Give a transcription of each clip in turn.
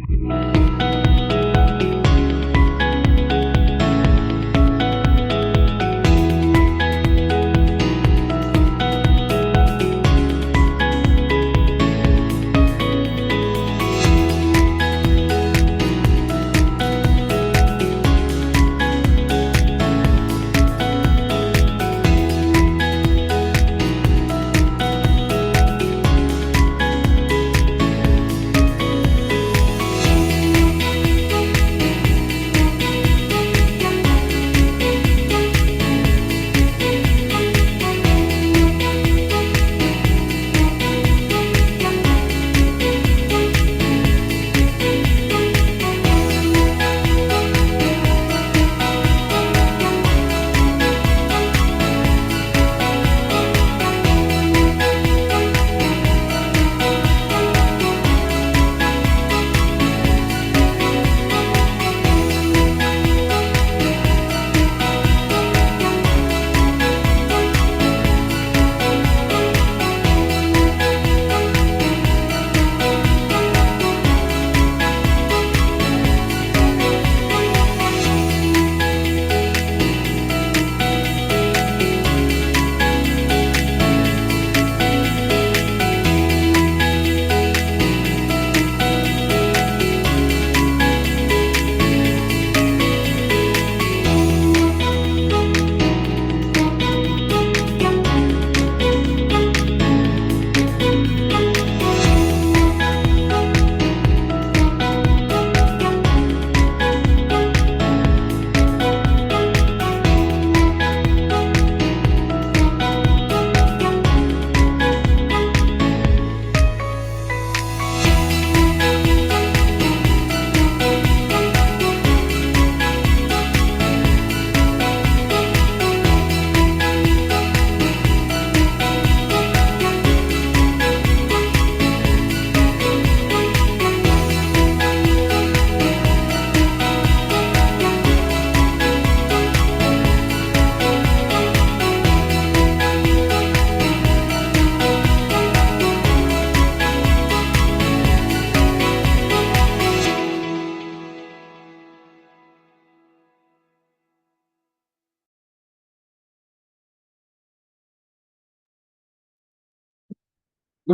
Good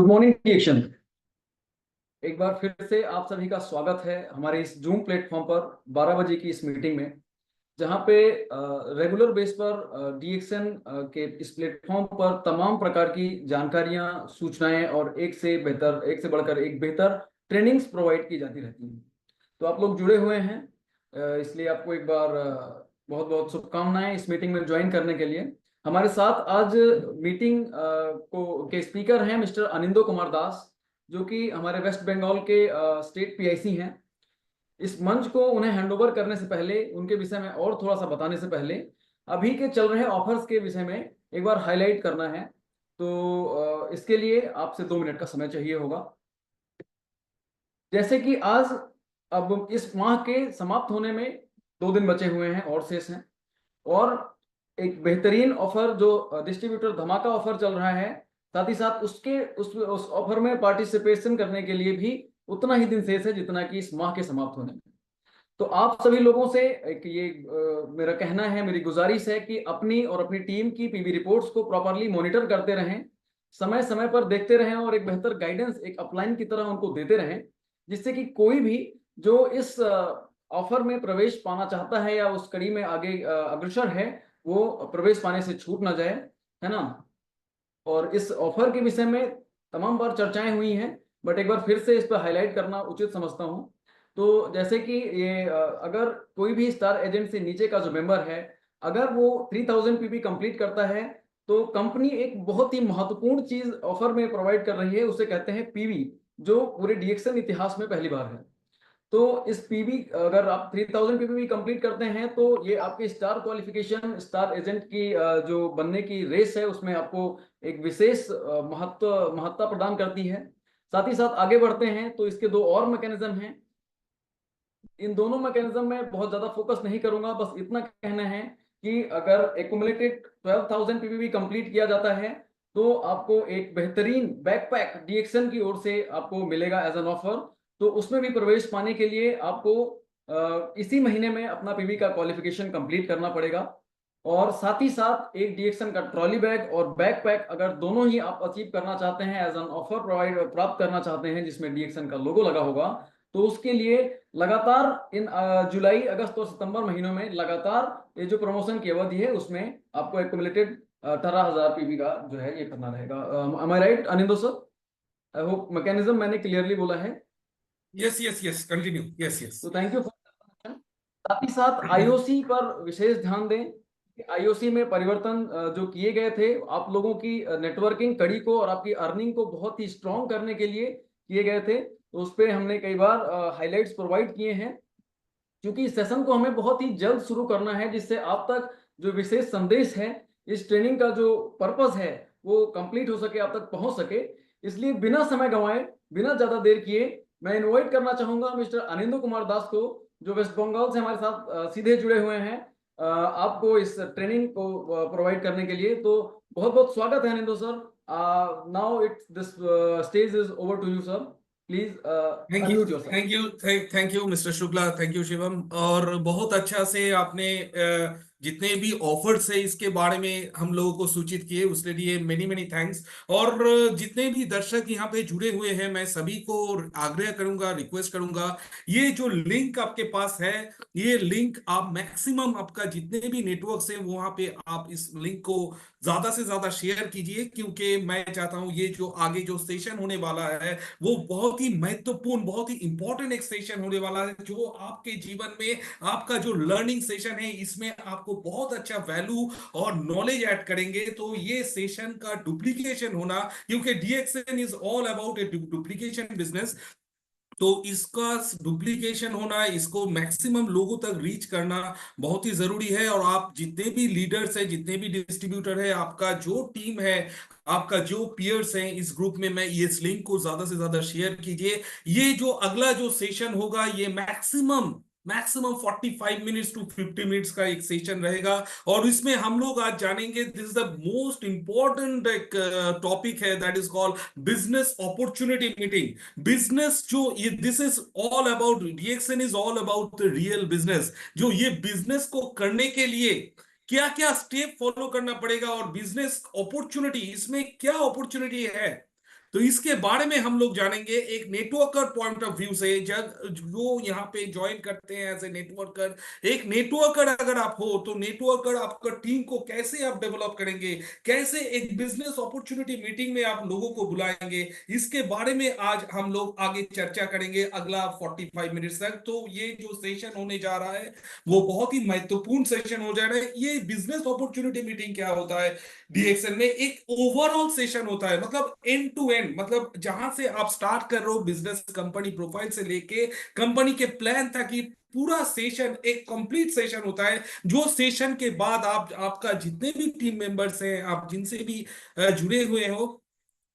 morning reaction. एक बार फिर से आप सभी का स्वागत है हमारे इस जूम प्लेटफॉर्म पर 12 बजे की इस मीटिंग में, जहां पे रेगुलर बेस पर डीएक्शन के इस प्लेटफॉर्म पर तमाम प्रकार की जानकारियां, सूचनाएं और एक से बढ़कर एक बेहतर ट्रेनिंग्स प्रोवाइड की जाती रहती हैं। तो आप लोग जुड़े हुए हैं, इसलिए आपको एक बार बहुत बहुत शुभकामनाएं इस मीटिंग में ज्वाइन करने के लिए। हमारे साथ आज मीटिंग के स्पीकर हैं मिस्टर अनिंदो कुमार दास, जो कि हमारे वेस्ट बंगाल के स्टेट पीआईसी हैं। इस मंच को उन्हें हैंडओवर करने से पहले, उनके विषय में और थोड़ा सा बताने से पहले, अभी के चल रहे ऑफर्स के विषय में एक बार हाईलाइट करना है। तो इसके लिए आपसे 2 मिनट का समय चाहिए होगा। जैसे कि आज अब इस माह के समाप्त होने में 2 दिन बचे हुए हैं और शेष हैं, और एक बेहतरीन ऑफर जो डिस्ट्रीब्यूटर धमाका ऑफर चल रहा है, साथ ही साथ उस ऑफर में पार्टिसिपेशन करने के लिए भी उतना ही दिन शेष है जितना कि इस माह के समाप्त होने में। तो आप सभी लोगों से एक मेरा कहना है, मेरी गुजारिश है कि अपनी और अपनी टीम की पीवी रिपोर्ट्स को प्रॉपरली मॉनिटर करते रहें, समय समय पर देखते रहें और एक बेहतर गाइडेंस एक अपलाइन की तरह उनको देते रहें, जिससे कि कोई भी जो इस ऑफर में प्रवेश पाना चाहता है या उस कड़ी में आगे अग्रसर है, वो प्रवेश पाने से छूट ना जाए, है ना। और इस ऑफर के विषय में तमाम बार चर्चाएं हुई हैं, बट एक बार फिर से इस पर हाईलाइट करना उचित समझता हूं। तो जैसे कि ये अगर कोई भी स्टार एजेंट से नीचे का जो मेंबर है, अगर वो 3000 पीपी कंप्लीट करता है, तो कंपनी एक बहुत ही महत्वपूर्ण चीज ऑफर में प्रोवाइड कर रही है, उसे कहते हैं पीवी, जो पूरे डीएक्शन इतिहास में पहली बार है। तो इस पीवी, अगर आप 3000 पीवी कंप्लीट करते हैं, तो ये आपके स्टार क्वालिफिकेशन, स्टार एजेंट की जो बनने की रेस है, उसमें आपको एक विशेष महत्ता प्रदान करती है। साथ ही साथ आगे बढ़ते हैं तो इसके 2 और मैकेनिज्म हैं। इन दोनों मैकेनिज्म में बहुत ज्यादा फोकस नहीं करूंगा, बस इतना कहना है कि अगर एक्युमुलेटेड 12,000 पीवीबी कंप्लीट किया जाता है, तो आपको एक बेहतरीन बैकपैक डीएक्शन की ओर से आपको मिलेगा एज एन ऑफर, तो उसमें भी प्रवेश पाने के लिए आपको इसी महीने में अपना पीवी का क्वालिफिकेशन कंप्लीट करना पड़ेगा। और साथ ही साथ एक डीएक्सन का ट्रॉली बैग और बैकपैक, अगर दोनों ही आप अचीव करना चाहते हैं, एज एन ऑफर प्राप्त करना चाहते हैं जिसमें डीएक्सन का लोगो लगा होगा, तो उसके लिए लगातार इन जुलाई, अगस्त और सितंबर महीनों में लगातार ये जो प्रमोशन की अवधि है उसमें आपको एक्युमुलेटेड 18,000 पीवी का जो है ये करना रहेगा। Am I right Anindo sir? I hope mechanism मैंने क्लियरली बोला है। Yes yes yes, continue. Yes yes. तो थैंक यू फॉर। साथ ही साथ आईओसी पर विशेष ध्यान दें कि आईओसी में परिवर्तन जो किए गए थे आप लोगों की नेटवर्किंग कड़ी को और आपकी अर्निंग को बहुत ही स्ट्रॉन्ग करने के लिए किए गए थे। तो उस पर हमने कई बार हाइलाइट्स प्रोवाइड किए हैं, क्योंकि इस सेशन को हमें बहुत ही जल्द शुरू करना है जिससे आप तक जो विशेष संदेश है, इस ट्रेनिंग का जो पर्पस है वो कंप्लीट हो सके, आप तक पहुंच सके। इसलिए बिना समय गंवाए, बिना ज्यादा देर किए, मैं इनवाइट करना चाहूंगा मिस्टर अनिंदो कुमार दास को, जो वेस्ट बंगाल से हमारे साथ सीधे जुड़े हुए हैं आपको इस ट्रेनिंग को प्रोवाइड करने के लिए। तो बहुत बहुत स्वागत है Anindo sir. Now it's this stage is over to you sir, please thank you unmute yourself. Thank you thank you mister Shukla, thank you Shivam. और बहुत अच्छा से आपने जितने भी ऑफर्स है इसके बारे में हम लोगों को सूचित किए, उसके लिए मेनी मेनी थैंक्स। और जितने भी दर्शक यहाँ पे जुड़े हुए हैं, मैं सभी को आग्रह करूंगा, रिक्वेस्ट करूंगा, ये जो लिंक आपके पास है, ये लिंक आप मैक्सिमम आपका जितने भी नेटवर्क है वहां पे आप इस लिंक को ज्यादा से ज्यादा शेयर कीजिए, क्योंकि मैं चाहता हूं ये जो आगे जो सेशन होने वाला है वो बहुत ही महत्वपूर्ण, बहुत ही इंपॉर्टेंट एक सेशन होने वाला है, जो आपके जीवन में आपका जो लर्निंग सेशन है इसमें आपको बहुत अच्छा वैल्यू और नॉलेज ऐड करेंगे। तो ये सेशन का डुप्लीकेशन होना, क्योंकि DXN is all about A duplication business, तो इसका डुप्लीकेशन होना, इसको मैक्सिमम लोगों तक रीच करना बहुत ही जरूरी है। और आप जितने भी लीडर्स हैं, जितने भी डिस्ट्रीब्यूटर है, आपका जो टीम है, आपका जो पियर्स हैं इस ग्रुप में, मैं इस लिंक को ज्यादा से ज्यादा शेयर कीजिए। ये जो अगला जो सेशन होगा ये maximum maximum 45 minutes to 50 minutes का एक सेशन रहेगा। और इसमें हम लोग आज जानेंगे, this is the most important एक टॉपिक है, that is called business opportunity meeting. Business जो ये, this is all about, DXN is all about the real business. जो ये बिजनेस को करने के लिए क्या क्या स्टेप फॉलो करना पड़ेगा, और बिजनेस अपॉर्चुनिटी, इसमें क्या अपॉर्चुनिटी है, तो इसके बारे में हम लोग जानेंगे एक नेटवर्कर पॉइंट ऑफ व्यू से। जब जो यहाँ पे ज्वाइन करते हैं एज ए नेटवर्कर, एक नेटवर्कर अगर आप हो, तो नेटवर्कर आपका टीम को कैसे आप डेवलप करेंगे, कैसे एक बिजनेस अपॉर्चुनिटी मीटिंग में आप लोगों को बुलाएंगे, इसके बारे में आज हम लोग आगे चर्चा करेंगे अगला 45 मिनट्स तक। तो ये जो सेशन होने जा रहा है वो बहुत ही महत्वपूर्ण सेशन हो जा रहा है। ये बिजनेस अपॉर्चुनिटी मीटिंग क्या होता है, डीएक्सएल में एक ओवरऑल सेशन होता है, मतलब एंड टू एंड, मतलब जहां से आप स्टार्ट कर रहे हो बिजनेस कंपनी प्रोफाइल से लेके कंपनी के प्लान तक, की पूरा सेशन एक कंप्लीट सेशन होता है। जो सेशन के बाद आप, आपका जितने भी टीम मेंबर्स हैं, आप जिनसे भी जुड़े हुए हो,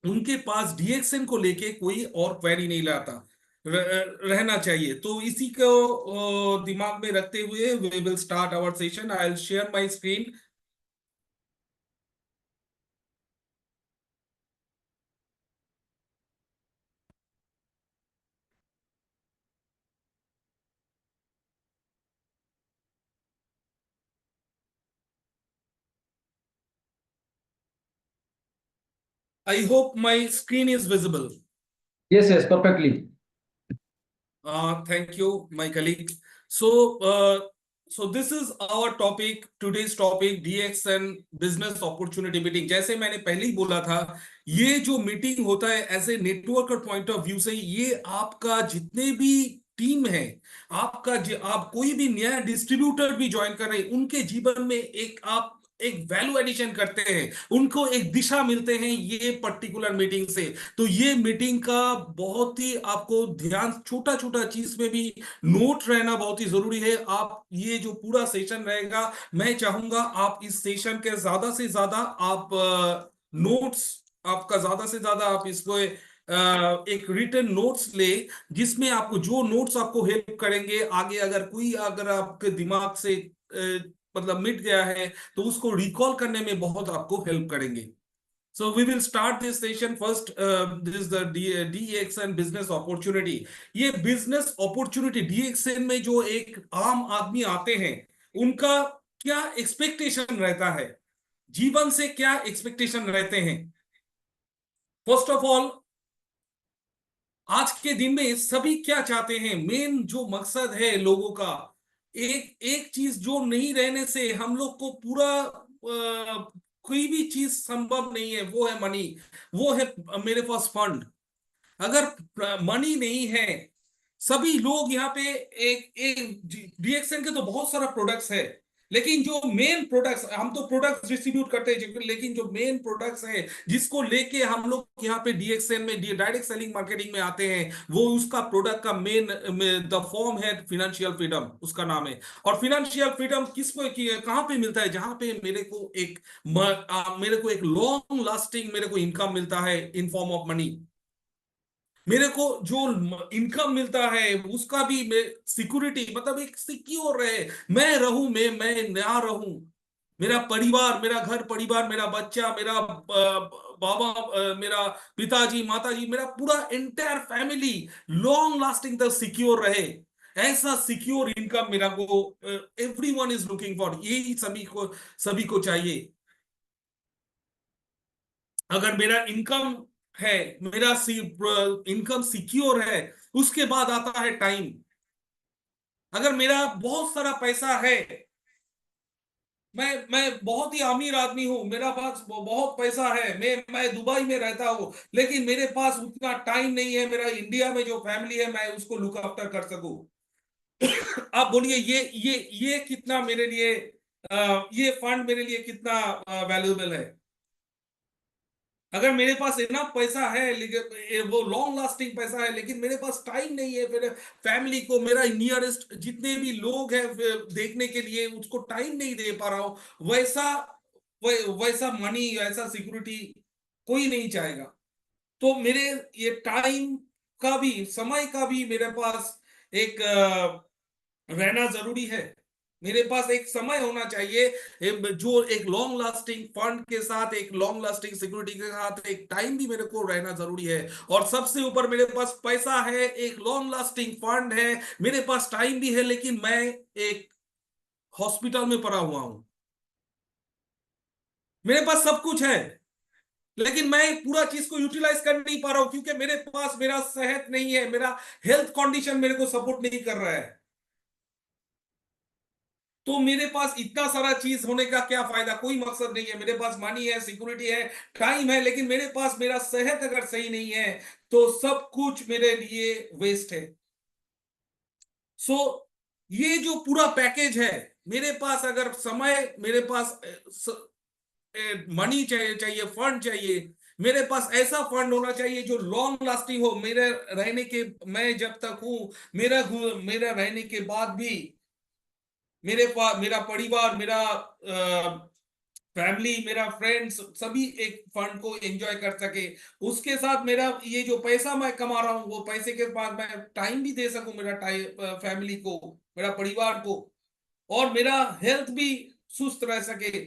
उनके पास डीएक्सएन को लेके कोई और क्वेरी नहीं लाता रहना चाहिए। तो इसी को दिमाग में रखते हुए we will start our session. I will share my screen. I hope my screen is visible. Yes yes, perfectly. Thank you, my colleague. So this is our topic, today's topic, DXN Business Opportunity Meeting. जैसे मैंने पहले ही बोला था, ये जो meeting होता है as a networker point of view से, ये आपका जितने भी टीम है, आपका आप कोई भी नया डिस्ट्रीब्यूटर भी ज्वाइन कर रहे हैं, उनके जीवन में एक आप एक वैल्यू एडिशन करते हैं, उनको एक दिशा मिलते हैं ये पर्टिकुलर मीटिंग से। तो ये मीटिंग का बहुत ही आपको ध्यान, छोटा छोटा चीज में भी नोट रहना बहुत ही जरूरी है। आप ये जो पूरा सेशन रहेगा, मैं चाहूंगा आप इस सेशन के ज्यादा से ज्यादा आप नोट्स, आपका ज्यादा से ज्यादा आप इसको एक रिटन नोट्स ले, जिसमें आपको जो नोट्स आपको हेल्प करेंगे आगे, अगर कोई, अगर आपके दिमाग से मतलब मिट गया है, तो उसको रिकॉल करने में बहुत आपको हेल्प करेंगे। So we will start this session first. This is the DXN business opportunity. ये business opportunity DXN में जो एक आम आदमी आते हैं, उनका क्या एक्सपेक्टेशन रहता है, जीवन से क्या एक्सपेक्टेशन रहते हैं। फर्स्ट ऑफ ऑल, आज के दिन में सभी क्या चाहते हैं, मेन जो मकसद है लोगों का, एक एक चीज जो नहीं रहने से हम लोग को पूरा कोई भी चीज संभव नहीं है, वो है मनी, वो है मेरे पास फंड। अगर मनी नहीं है, सभी लोग यहाँ पे एक एक डीएक्सएन के तो बहुत सारा प्रोडक्ट्स है, लेकिन जो मेन प्रोडक्ट्स, हम तो प्रोडक्ट्स डिस्ट्रीब्यूट करते हैं, लेकिन जो मेन प्रोडक्ट्स है जिसको लेके हम लोग यहाँ पे डीएक्सएन में डायरेक्ट सेलिंग मार्केटिंग में आते हैं, वो उसका प्रोडक्ट का मेन द फॉर्म है फिनेंशियल फ्रीडम, उसका नाम है। और फिनेंशियल फ्रीडम किसको कहाँ पे मिलता है, जहां पे मेरे को एक लॉन्ग लास्टिंग मेरे को इनकम मिलता है इन फॉर्म ऑफ मनी। मेरे को जो इनकम मिलता है उसका भी सिक्योरिटी, मतलब एक सिक्योर रहे, मैं रहूं, मैं ना रहूं, मेरा परिवार, मेरा घर परिवार, मेरा बच्चा, मेरा बाबा, मेरा पिताजी माताजी, मेरा पूरा एंटायर फैमिली लॉन्ग लास्टिंग तक सिक्योर रहे। ऐसा सिक्योर इनकम मेरा को एवरीवन इज लुकिंग फॉर, यही सभी को चाहिए। अगर मेरा इनकम है, मेरा इनकम सिक्योर है, उसके बाद आता है टाइम। अगर मेरा बहुत सारा पैसा है, मैं बहुत ही अमीर आदमी हूं, मेरा पास बहुत पैसा है, मैं दुबई में रहता हूं, लेकिन मेरे पास उतना टाइम नहीं है मेरा इंडिया में जो फैमिली है मैं उसको लुक आफ्टर कर सकूं। आप बोलिए ये कितना मेरे लिए, ये फंड मेरे लिए कितना वैल्यूएबल है। अगर मेरे पास इतना पैसा है, लेकिन वो लॉन्ग लास्टिंग पैसा है, लेकिन मेरे पास टाइम नहीं है मेरे फैमिली को, मेरा नियरेस्ट जितने भी लोग हैं देखने के लिए, उसको टाइम नहीं दे पा रहा हूं, वैसा मनी, वैसा सिक्योरिटी कोई नहीं चाहेगा। तो मेरे ये टाइम का भी, समय का भी मेरे पास एक रहना जरूरी है। मेरे पास एक समय होना चाहिए, जो एक लॉन्ग लास्टिंग फंड के साथ, एक लॉन्ग लास्टिंग सिक्योरिटी के साथ एक टाइम भी मेरे को रहना जरूरी है। और सबसे ऊपर मेरे पास पैसा है, एक लॉन्ग लास्टिंग फंड है, मेरे पास टाइम भी है, लेकिन मैं एक हॉस्पिटल में पड़ा हुआ हूं। मेरे पास सब कुछ है, लेकिन मैं पूरा चीज को यूटिलाइज कर नहीं पा रहा हूं, क्योंकि मेरे पास मेरा सेहत नहीं है, मेरा हेल्थ कंडीशन मेरे को सपोर्ट नहीं कर रहा है। तो मेरे पास इतना सारा चीज होने का क्या फायदा, कोई मकसद नहीं है। मेरे पास मनी है, सिक्योरिटी है, टाइम है, लेकिन मेरे पास मेरा सेहत अगर सही नहीं है तो सब कुछ मेरे लिए वेस्ट है। सो ये जो पूरा पैकेज है, मेरे पास अगर समय, मेरे पास मनी चाहिए, फंड चाहिए, मेरे पास ऐसा फंड होना चाहिए जो लॉन्ग लास्टिंग हो, मेरे रहने के, मैं जब तक हूं, मेरा रहने के बाद भी मेरे पास मेरा परिवार, मेरा फैमिली, मेरा फ्रेंड्स सभी एक फंड को एंजॉय कर सके। उसके साथ मेरा ये जो पैसा मैं कमा रहा हूँ, वो पैसे के बाद मैं टाइम भी दे सकूं मेरा टाइम, फैमिली को, मेरा परिवार को, और मेरा हेल्थ भी सुस्त रह सके,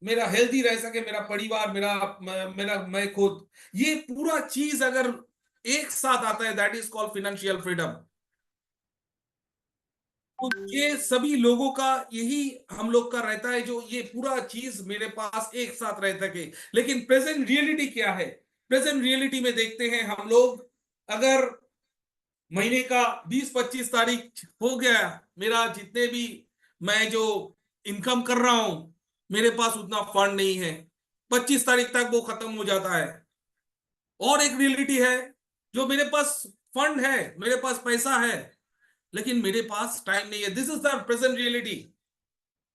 मेरा हेल्दी रह सके, मेरा परिवार, मेरा मैं खुद। ये पूरा चीज अगर एक साथ आता है, that is called financial freedom. तो ये सभी लोगों का यही हम लोग का रहता है, जो ये पूरा चीज मेरे पास एक साथ रह सके। लेकिन प्रेजेंट रियलिटी क्या है? प्रेजेंट रियलिटी में देखते हैं हम लोग, अगर महीने का 20-25 तारीख हो गया, मेरा जितने भी मैं जो इनकम कर रहा हूं, मेरे पास उतना फंड नहीं है, 25 तारीख तक वो खत्म हो जाता है। और एक रियलिटी है, जो मेरे पास फंड है, मेरे पास पैसा है, लेकिन मेरे पास टाइम नहीं है। This is the present reality.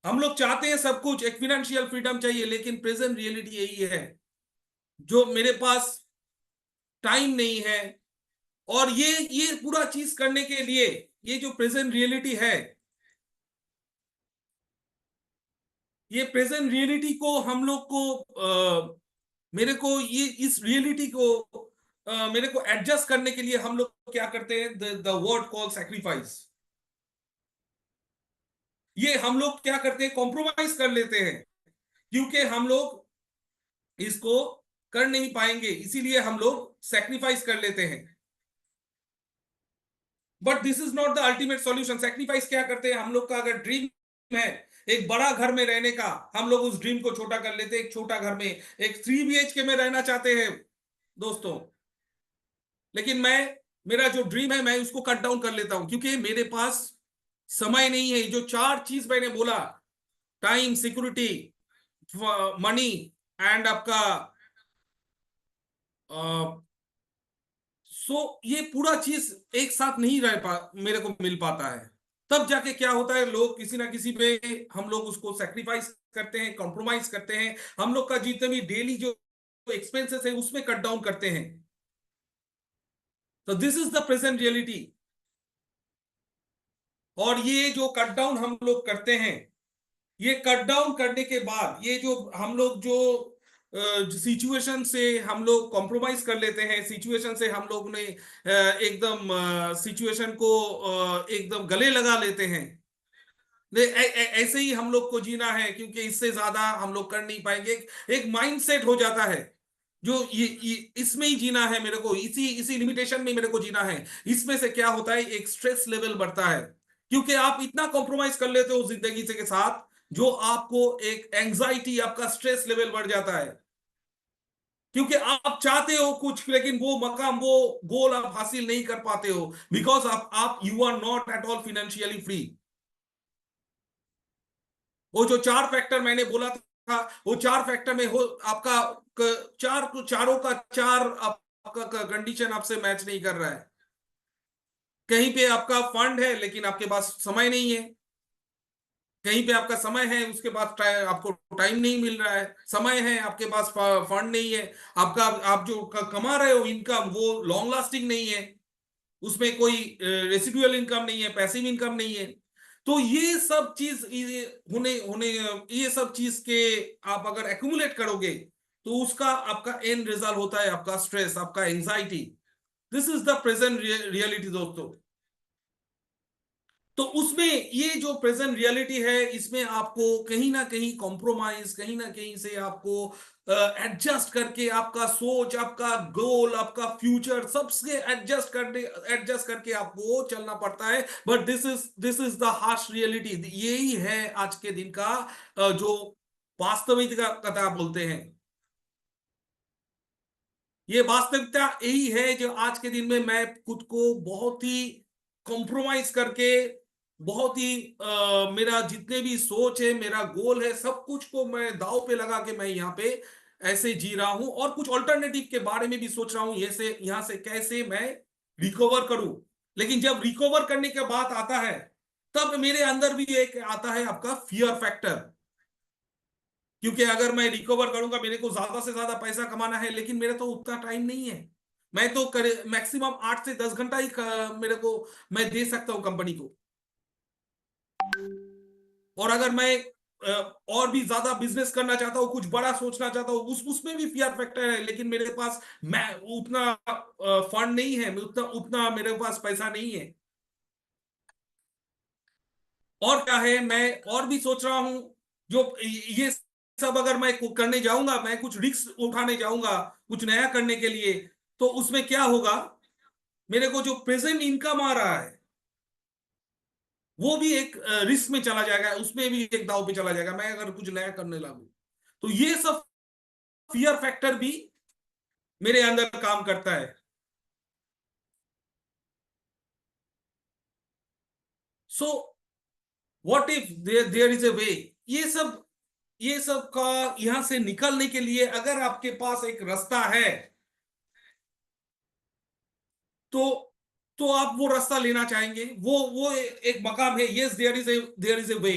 हम लोग चाहते हैं सब कुछ, एक फिनेंशियल फ्रीडम चाहिए, लेकिन प्रेजेंट रियलिटी यही है, जो मेरे पास टाइम नहीं है। और ये पूरा चीज करने के लिए, ये जो प्रेजेंट रियलिटी है, ये प्रेजेंट रियलिटी को हम लोग को मेरे को ये इस रियलिटी को मेरे को एडजस्ट करने के लिए हम लोग क्या करते हैं, द वर्ड कॉल सैक्रिफाइस। ये हम लोग क्या करते हैं, कॉम्प्रोमाइज कर लेते हैं, क्योंकि हम लोग इसको कर नहीं पाएंगे, इसीलिए हम लोग सेक्रीफाइस कर लेते हैं। But this is not the ultimate solution. Sacrifice क्या करते हैं हम लोग का, अगर ड्रीम है एक बड़ा घर में रहने का, हम लोग उस ड्रीम को छोटा कर लेते हैं। एक छोटा घर में, एक 3 BHK में रहना चाहते हैं दोस्तों, लेकिन मेरा जो ड्रीम है मैं उसको कट डाउन कर लेता हूं, क्योंकि मेरे पास समय नहीं है। जो 4 चीज मैंने बोला, टाइम, सिक्योरिटी, मनी एंड आपका ये पूरा चीज एक साथ नहीं मेरे को मिल पाता है। तब जाके क्या होता है, लोग किसी ना किसी पे हम लोग उसको सेक्रीफाइस करते हैं, कॉम्प्रोमाइज करते हैं। हम लोग का जितने भी डेली जो एक्सपेंसेस है उसमें कट डाउन करते हैं। तो this is the present reality. और ये जो कट डाउन हम लोग करते हैं, ये कट डाउन करने के बाद ये जो हम लोग जो सिचुएशन से हम लोग कॉम्प्रोमाइज कर लेते हैं, सिचुएशन से हम लोग ने एकदम सिचुएशन को एकदम गले लगा लेते हैं। ऐसे ही हम लोग को जीना है, क्योंकि इससे ज्यादा हम लोग कर नहीं पाएंगे। एक माइंडसेट हो जाता है जो इसमें ही जीना है मेरे को, इसी इसी लिमिटेशन में मेरे को जीना है। इसमें से क्या होता है, एक स्ट्रेस लेवल बढ़ता है, क्योंकि आप इतना कॉम्प्रोमाइज कर लेते हो जिंदगी से के साथ, जो आपको एक एंजाइटी, आपका स्ट्रेस लेवल बढ़ जाता है। क्योंकि आप चाहते हो कुछ, लेकिन वो मकाम, वो गोल आप हासिल नहीं कर पाते हो, बिकॉज आप you are not at all financially free. वो जो 4 फैक्टर मैंने बोला था, वो 4 फैक्टर में हो आपका चारों का चार आपका कंडीशन आपसे मैच नहीं कर रहा है। कहीं पे आपका फंड है लेकिन आपके पास समय नहीं है, कहीं पे आपका समय है उसके पास आपको टाइम नहीं मिल रहा है। समय है आपके पास, फंड नहीं है आपका, आप जो कमा रहे हो इनकम वो लॉन्ग लास्टिंग नहीं है, उसमें कोई रेसिडुअल इनकम नहीं है, पैसिव इनकम नहीं है। तो ये सब चीज होने होने ये सब चीज के आप अगर एक्यूमुलेट करोगे, तो उसका आपका एंड रिजल्ट होता है आपका स्ट्रेस, आपका anxiety. This is the present reality दोस्तों। तो उसमें ये जो प्रेजेंट रियलिटी है, इसमें आपको कहीं ना कहीं कॉम्प्रोमाइज, कहीं ना कहीं से आपको एडजस्ट करके, आपका सोच, आपका गोल, आपका फ्यूचर सबसे एडजस्ट करके आपको चलना पड़ता है। But this is the harsh reality. यही है आज के दिन का जो वास्तविकता कथा बोलते हैं। ये वास्तविकता यही है जो आज के दिन में मैं खुद को बहुत ही कॉम्प्रोमाइज करके, बहुत ही मेरा जितने भी सोच है, मेरा गोल है, सब कुछ को मैं दांव पे लगा के मैं यहाँ पे ऐसे जी रहा हूं, और कुछ ऑल्टरनेटिव के बारे में भी सोच रहा हूं, ये से यहाँ से कैसे मैं रिकवर करूं। लेकिन जब रिकवर करने की बात आता है, तब मेरे अंदर भी एक आता है आपका फियर फैक्टर। क्योंकि अगर मैं रिकवर करूंगा, मेरे को ज्यादा से ज्यादा पैसा कमाना है, लेकिन मेरा तो उतना टाइम नहीं है। मैं तो मैक्सिमम 8 से 10 घंटा ही मेरे को मैं दे सकता हूं कंपनी को। और अगर मैं और भी ज्यादा बिजनेस करना चाहता हूँ, कुछ बड़ा सोचना चाहता हूँ, उसमें भी फियर फैक्टर है, लेकिन मेरे पास मैं उतना फंड नहीं है, मैं उतना उतना मेरे पास पैसा नहीं है। और क्या है, मैं और भी सोच रहा हूं, जो ये सब अगर मैं करने जाऊंगा, मैं कुछ रिस्क उठाने जाऊंगा कुछ नया करने के लिए, तो उसमें क्या होगा, मेरे को जो प्रेजेंट इनकम आ रहा है वो भी एक रिस्क में चला जाएगा, उसमें भी एक दाव पे चला जाएगा, मैं अगर कुछ नया करने लगूं। तो ये सब फियर फैक्टर भी मेरे अंदर काम करता है। So what if there is a way. ये सब ये सब का यहां से निकलने के लिए अगर आपके पास एक रास्ता है, तो आप वो रास्ता लेना चाहेंगे। वो एक मकाम है, yes there is a way.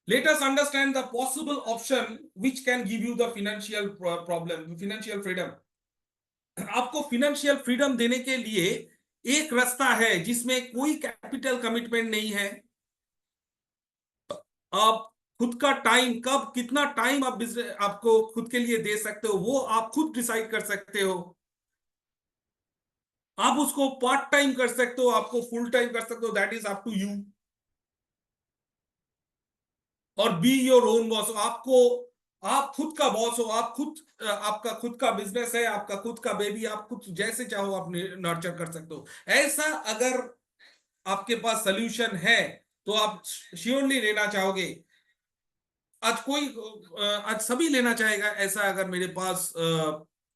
Let us understand the possible option which can give you the financial freedom. आपको फाइनेंशियल फ्रीडम देने के लिए एक रास्ता है जिसमें कोई कैपिटल कमिटमेंट नहीं है। आप खुद का टाइम, कब कितना टाइम आप बिजनेस आपको खुद के लिए दे सकते हो, वो आप खुद डिसाइड कर सकते हो। आप उसको पार्ट टाइम कर सकते हो, आपको फुल टाइम कर सकते हो, that is up to you. और बी योर ओन बॉस। आपको आप खुद का बॉस हो, आप खुद आपका खुद का बिजनेस है, आपका खुद का बेबी, आप खुद जैसे चाहो आप नर्चर कर सकते हो। ऐसा अगर आपके पास सोल्यूशन है तो आप श्योरली लेना चाहोगे। आज आज सभी लेना चाहेगा ऐसा, अगर मेरे पास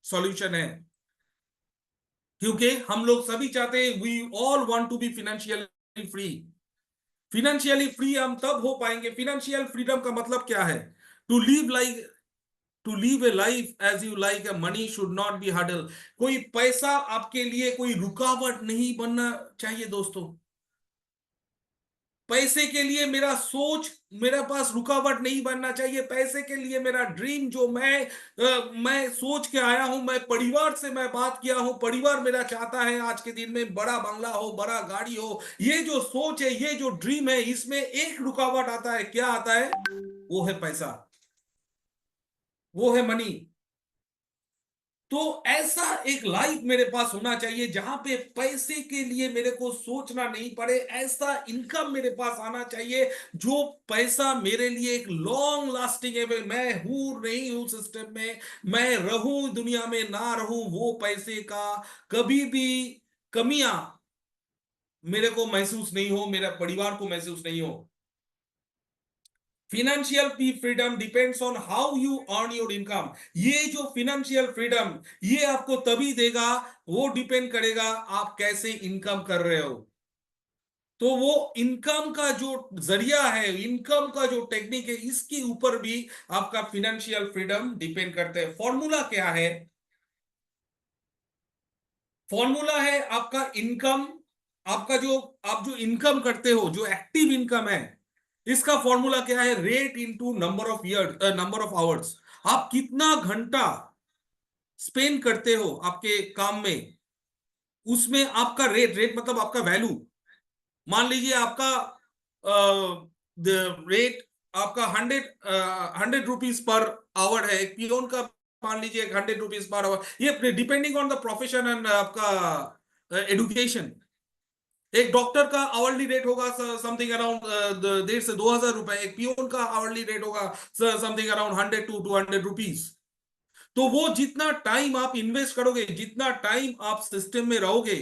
सॉल्यूशन है। क्योंकि हम लोग सभी चाहते हैं, we all want to be financially free. Financially free हम तब हो पाएंगे, फिनेंशियल फ्रीडम का मतलब क्या है? To live like to live a life as you like, a money should not be hurdle. कोई पैसा आपके लिए कोई रुकावट नहीं बनना चाहिए दोस्तों। पैसे के लिए मेरा सोच, मेरे पास रुकावट नहीं बनना चाहिए। पैसे के लिए मेरा ड्रीम जो मैं सोच के आया हूं, मैं परिवार से मैं बात किया हूं, परिवार मेरा चाहता है आज के दिन में बड़ा बंगला हो, बड़ा गाड़ी हो। ये जो सोच है, ये जो ड्रीम है, इसमें एक रुकावट आता है, क्या आता है? वो है पैसा, वो है मनी। तो ऐसा एक लाइफ मेरे पास होना चाहिए जहां पे पैसे के लिए मेरे को सोचना नहीं पड़े। ऐसा इनकम मेरे पास आना चाहिए जो पैसा मेरे लिए एक लॉन्ग लास्टिंग है। मैं हूं नहीं हूं सिस्टम में, मैं रहूं दुनिया में ना रहूं, वो पैसे का कभी भी कमियां मेरे को महसूस नहीं हो, मेरा परिवार को महसूस नहीं हो। Financial freedom depends on how you earn your income. ये जो फिनेंशियल फ्रीडम, ये आपको तभी देगा, वो डिपेंड करेगा आप कैसे इनकम कर रहे हो। तो वो इनकम का जो जरिया है, इनकम का जो टेक्निक है, इसके ऊपर भी आपका फिनेंशियल फ्रीडम डिपेंड करते हैं। फॉर्मूला क्या है? फॉर्मूला है आपका इनकम, आपका जो आप जो इनकम करते हो, जो एक्टिव इनकम है, इसका फॉर्मूला क्या है? Rate into number of year, number of hours. आप कितना घंटा स्पेंड करते हो आपके काम में, उसमें आपका रेट, रेट मतलब आपका वैल्यू। मान लीजिए आपका रेट आपका 100 रुपीज पर आवर है, एक पियोन का मान लीजिए 100 रुपीज पर आवर। ये depending on the profession and आपका एडुकेशन। एक डॉक्टर का आवरली रेट होगा समथिंग अराउंड 1,500 से 2,000 रुपए, एक पियोन का आवरली रेट होगा समथिंग अराउंड 100 to 200 रुपीज। तो वो जितना टाइम आप इन्वेस्ट करोगे, जितना टाइम आप सिस्टम में रहोगे,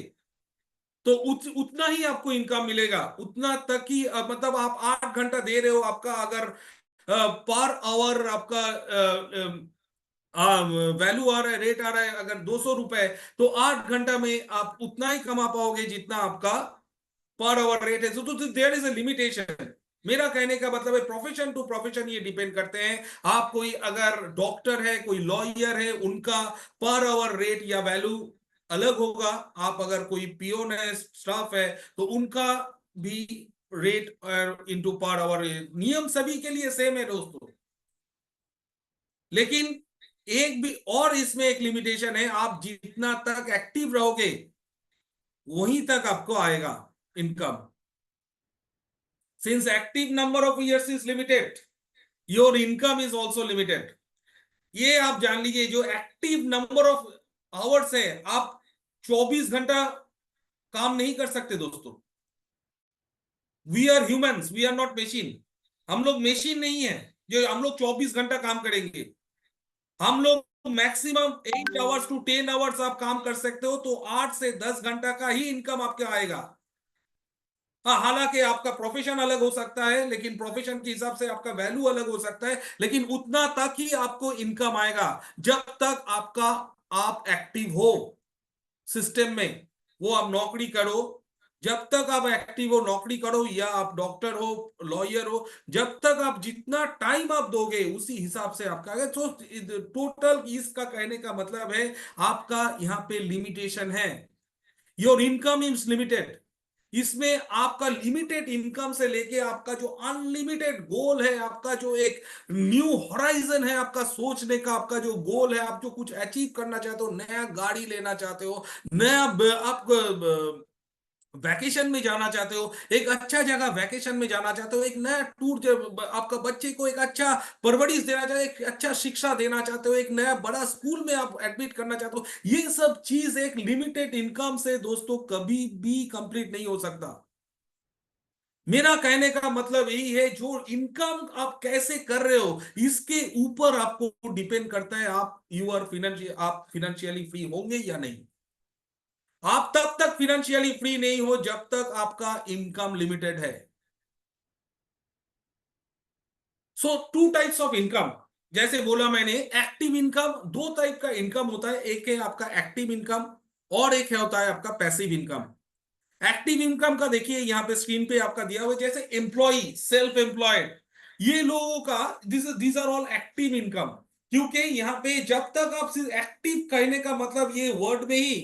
तो उतना ही आपको इनकम मिलेगा। उतना तक ही मतलब आप 8 घंटा दे रहे हो, आपका अगर पर आवर आपका वैल्यू आ रहा है, रेट आ रहा है अगर 200 रुपए, तो 8 घंटा में आप उतना ही कमा पाओगे जितना आपका पर आवर रेट है। तो देयर इज अ लिमिटेशन। मेरा कहने का मतलब है, प्रोफेशन टू प्रोफेशन ये डिपेंड करते हैं। आप कोई अगर डॉक्टर है, कोई लॉयर है, उनका पर आवर रेट या वैल्यू अलग होगा। आप अगर कोई पियोन है, स्टाफ है, तो उनका भी रेट इनटू पर आवर, नियम सभी के लिए सेम है दोस्तों। लेकिन एक भी और इसमें एक लिमिटेशन है, आप जितना तक एक्टिव रहोगे वहीं तक आपको आएगा income. Since active number of years is limited, your income is also limited। ये आप जान लीजिए, जो एक्टिव नंबर ऑफ आवर्स है, आप 24 घंटा काम नहीं कर सकते दोस्तों। We are humans, we are not machine. हम लोग मशीन नहीं है जो हम लोग 24 घंटा काम करेंगे। हम लोग मैक्सिमम 8 hours to 10 hours आप काम कर सकते हो, तो 8 से 10 घंटा का ही इनकम आपके आएगा। हाँ, हालांकि आपका प्रोफेशन अलग हो सकता है, लेकिन प्रोफेशन के हिसाब से आपका वैल्यू अलग हो सकता है, लेकिन उतना तक ही आपको इनकम आएगा जब तक आपका आप एक्टिव हो सिस्टम में। वो आप नौकरी करो, जब तक आप एक्टिव हो, नौकरी करो या आप डॉक्टर हो, लॉयर हो, जब तक आप जितना टाइम आप दोगे उसी हिसाब से आपका आएगा। तो टोटल इसका कहने का मतलब है, आपका यहाँ पे लिमिटेशन है। Your income is limited. इसमें आपका लिमिटेड इनकम से लेके आपका जो अनलिमिटेड गोल है, आपका जो एक न्यू होराइजन है, आपका सोचने का, आपका जो गोल है, आप जो कुछ अचीव करना चाहते हो, नया गाड़ी लेना चाहते हो, नया आप वैकेशन में जाना चाहते हो, एक अच्छा जगह वैकेशन में जाना चाहते हो, एक नया टूर, आपका बच्चे को एक अच्छा परवरिश देना चाहते हो, एक अच्छा शिक्षा देना चाहते हो, एक नया बड़ा स्कूल में आप एडमिट करना चाहते हो, ये सब चीज एक लिमिटेड इनकम से दोस्तों कभी भी कंप्लीट नहीं हो सकता। मेरा कहने का मतलब यही है, जो इनकम आप कैसे कर रहे हो इसके ऊपर आपको डिपेंड करता है आप आप फिनेंशियली फ्री होंगे या नहीं। आप तब तक फिनेंशियली फ्री नहीं हो जब तक आपका इनकम लिमिटेड है। सो टू टाइप्स ऑफ इनकम, जैसे बोला मैंने, एक्टिव इनकम, दो टाइप का इनकम होता है, एक है आपका एक्टिव इनकम और एक है होता है आपका पैसिव इनकम। एक्टिव इनकम का देखिए यहां पे स्क्रीन पे आपका दिया हुआ है, जैसे एम्प्लॉय, सेल्फ एम्प्लॉयड, ये लोगों का these are all active income. क्योंकि यहाँ पे जब तक आप सिर्फ एक्टिव कहने का मतलब ये वर्ड में ही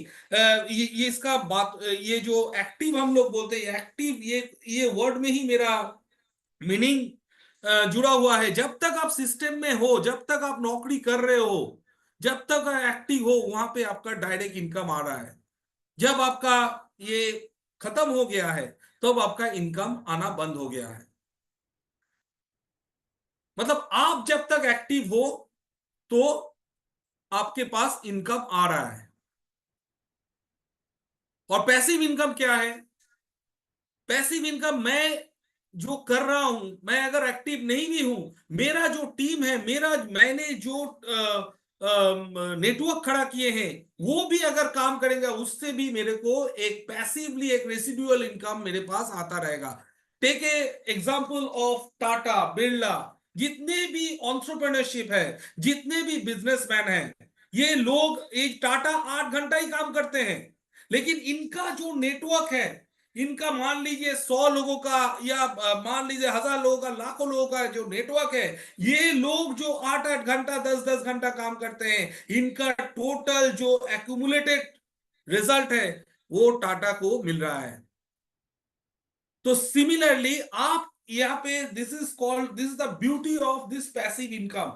ये इसका बात, ये जो एक्टिव हम लोग बोलते हैं एक्टिव, ये वर्ड में ही मेरा मीनिंग जुड़ा हुआ है। जब तक आप सिस्टम में हो, जब तक आप नौकरी कर रहे हो, जब तक एक्टिव हो, वहां पे आपका डायरेक्ट इनकम आ रहा है। जब आपका ये खत्म हो गया है तब आपका इनकम आना बंद हो गया है। मतलब आप जब तक एक्टिव हो तो आपके पास इनकम आ रहा है। और पैसिव इनकम क्या है? पैसिव इनकम, मैं जो कर रहा हूं, मैं अगर एक्टिव नहीं भी हूं, मेरा जो टीम है, मैंने जो नेटवर्क खड़ा किए हैं, वो भी अगर काम करेंगे, उससे भी मेरे को एक पैसिवली एक रेसिडुअल इनकम मेरे पास आता रहेगा। Take a example of Tata, Birla, जितने भी एंटरप्रेन्योरशिप है, जितने भी बिजनेसमैन हैं, ये लोग, एक टाटा 8 घंटा ही काम करते हैं, लेकिन इनका जो नेटवर्क है, इनका मान लीजिए 100 लोगों का, या मान लीजिए 1000 लोगों का, लाखों लोगों का जो नेटवर्क है, ये लोग जो 8 8 घंटा, 10 10 घंटा काम करते हैं, इनका टोटल जो एक्यूमुलेटेड रिजल्ट है वो टाटा को मिल रहा है। तो सिमिलरली आप यहां पे, this is the beauty of this passive income.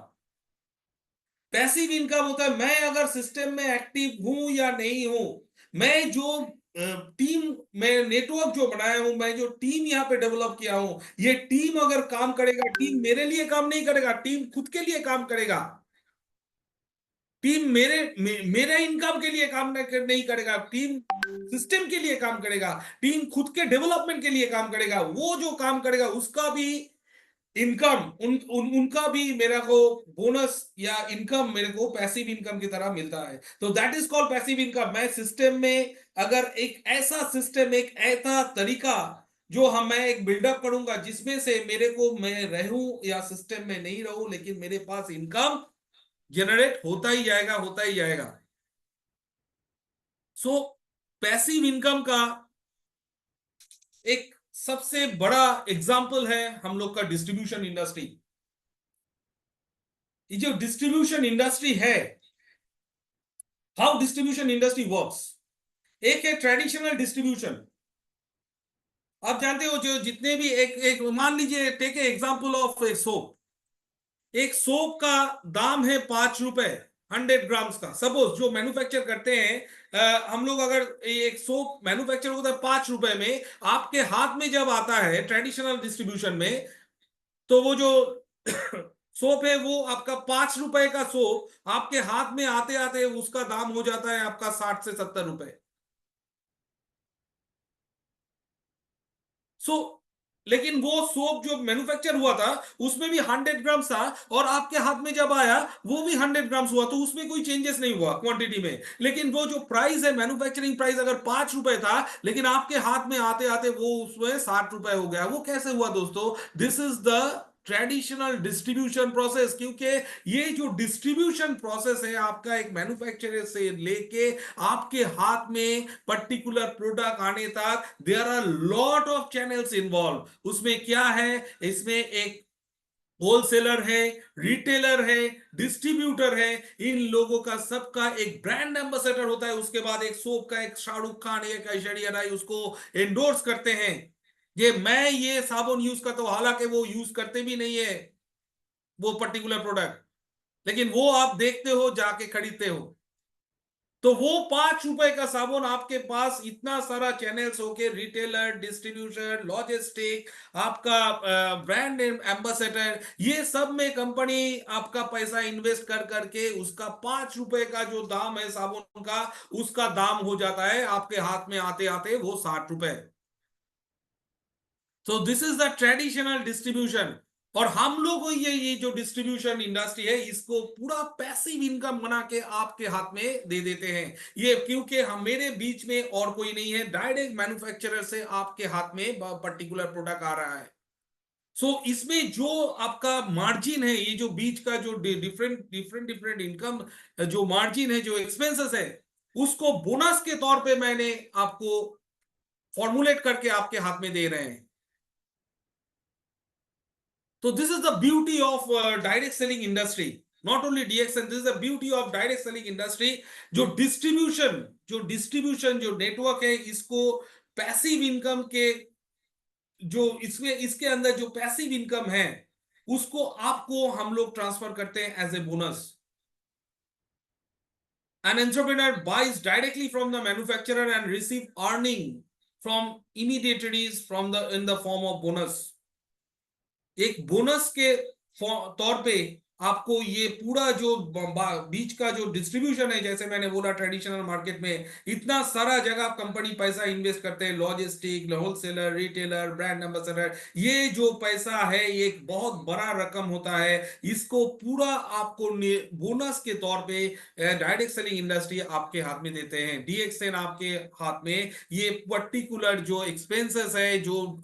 Passive income होता है, मैं अगर सिस्टम में एक्टिव हूं या नहीं हूं, मैं जो टीम, मैं नेटवर्क जो बनाया हूं, मैं जो टीम यहां पे डेवलप किया हूं, ये टीम अगर काम करेगा, टीम मेरे लिए काम नहीं करेगा, टीम खुद के लिए काम करेगा। टीम मेरे इनकम के लिए काम नहीं करेगा, टीम सिस्टम के लिए काम करेगा, टीम खुद के डेवलपमेंट के लिए काम करेगा। वो जो काम करेगा उसका भी इनकम, उनका भी मेरे को बोनस या इनकम मेरे को पैसिव इनकम की तरह मिलता है। तो that is called passive income. मैं सिस्टम में अगर एक ऐसा सिस्टम, एक ऐसा तरीका जो मैं एक बिल्डअप करूंगा जिसमें से मेरे को, मैं रहूं या सिस्टम में नहीं रहूं, लेकिन मेरे पास इनकम जनरेट होता ही जाएगा, होता ही जाएगा। सो पैसिव इनकम का एक सबसे बड़ा एग्जाम्पल है हम लोग का डिस्ट्रीब्यूशन इंडस्ट्री। ये जो डिस्ट्रीब्यूशन इंडस्ट्री है, हाउ डिस्ट्रीब्यूशन इंडस्ट्री वर्क्स, एक है ट्रेडिशनल डिस्ट्रीब्यूशन। आप जानते हो, जो जितने भी एक एक मान लीजिए, take a example of a soap. एक सोप का दाम है 5 रुपए, 100 ग्राम्स का, सपोज जो मैन्युफैक्चर करते हैं, हम लोग अगर एक सोप मैन्युफैक्चर होता है 5 रुपए में, आपके हाथ में जब आता है ट्रेडिशनल डिस्ट्रीब्यूशन में, तो वो जो सोप है, वो आपका 5 रुपए का सोप आपके हाथ में आते आते उसका दाम हो जाता है आपका 60 से 70 रुपए। सो लेकिन वो सोप जो मैन्युफैक्चर हुआ था उसमें भी 100 ग्राम था, और आपके हाथ में जब आया वो भी 100 ग्राम्स हुआ, तो उसमें कोई चेंजेस नहीं हुआ क्वांटिटी में। लेकिन वो जो प्राइस है, मैन्युफैक्चरिंग प्राइस अगर 5 रुपए था, लेकिन आपके हाथ में आते आते वो उसमें 60 रुपए हो गया। वो कैसे हुआ दोस्तों? This is the traditional distribution process. क्योंकि ये जो डिस्ट्रीब्यूशन प्रोसेस है आपका, एक मैन्युफैक्चरर से लेके आपके हाथ में पर्टिकुलर प्रोडक्ट आने तक, there are lot of channels involve. उसमें क्या है? इसमें एक होलसेलर है, रिटेलर है, डिस्ट्रीब्यूटर है, इन लोगों का सबका एक ब्रांड एम्बेसडर होता है। उसके बाद एक सोप का एक शाहरुख खान, एक ऐश्वर्या राय उसको एंडोर्स करते हैं, ये मैं ये साबुन यूज करता हूं, हालांकि वो यूज करते भी नहीं है वो पर्टिकुलर प्रोडक्ट, लेकिन वो आप देखते हो, जाके खरीदते हो। तो वो 5 रुपए का साबुन आपके पास इतना सारा चैनल्स होके, रिटेलर, डिस्ट्रीब्यूटर, लॉजिस्टिक, आपका ब्रांड एम्बेसडर, ये सब में कंपनी आपका पैसा इन्वेस्ट कर करके उसका 5 रुपए का जो दाम है साबुन का, उसका दाम हो जाता है आपके हाथ में आते आते वो 60 रुपए। सो this is the traditional distribution. और हम लोग को ये जो डिस्ट्रीब्यूशन इंडस्ट्री है इसको पूरा पैसिव इनकम बना के आपके हाथ में दे देते हैं। ये क्योंकि हम मेरे बीच में और कोई नहीं है, डायरेक्ट मैन्युफैक्चरर से आपके हाथ में पर्टिकुलर प्रोडक्ट आ रहा है। इसमें जो आपका मार्जिन है, ये जो बीच का जो डिफरेंट डिफरेंट डिफरेंट इनकम जो मार्जिन है, जो एक्सपेंसेस है, उसको बोनस के तौर पे मैंने आपको फॉर्मुलेट करके आपके हाथ में दे रहे हैं। तो this is the beauty of direct selling industry, not only DXN, this is the beauty of direct selling industry. जो डिस्ट्रीब्यूशन जो नेटवर्क है, इसको पैसिव इनकम के जो इसमें इसके अंदर जो पैसिव इनकम है उसको आपको हम लोग ट्रांसफर करते हैं as a bonus. An entrepreneur buys directly from the manufacturer and receive earning from immediaries from the in the form of bonus। एक बोनस के तौर पे आपको ये पूरा जो बीच का जो डिस्ट्रीब्यूशन है, जैसे मैंने बोला ट्रेडिशनल मार्केट में इतना सारा जगह कंपनी पैसा इन्वेस्ट करते हैं, logistic, wholesaler, retailer, brand ambassador, ये जो पैसा है ये एक बहुत बड़ा रकम होता है। इसको पूरा आपको बोनस के तौर पे डायरेक्ट सेलिंग इंडस्ट्री आपके हाथ में देते हैं, डीएक्सएन आपके हाथ में ये पर्टिकुलर जो एक्सपेंसेस है, जो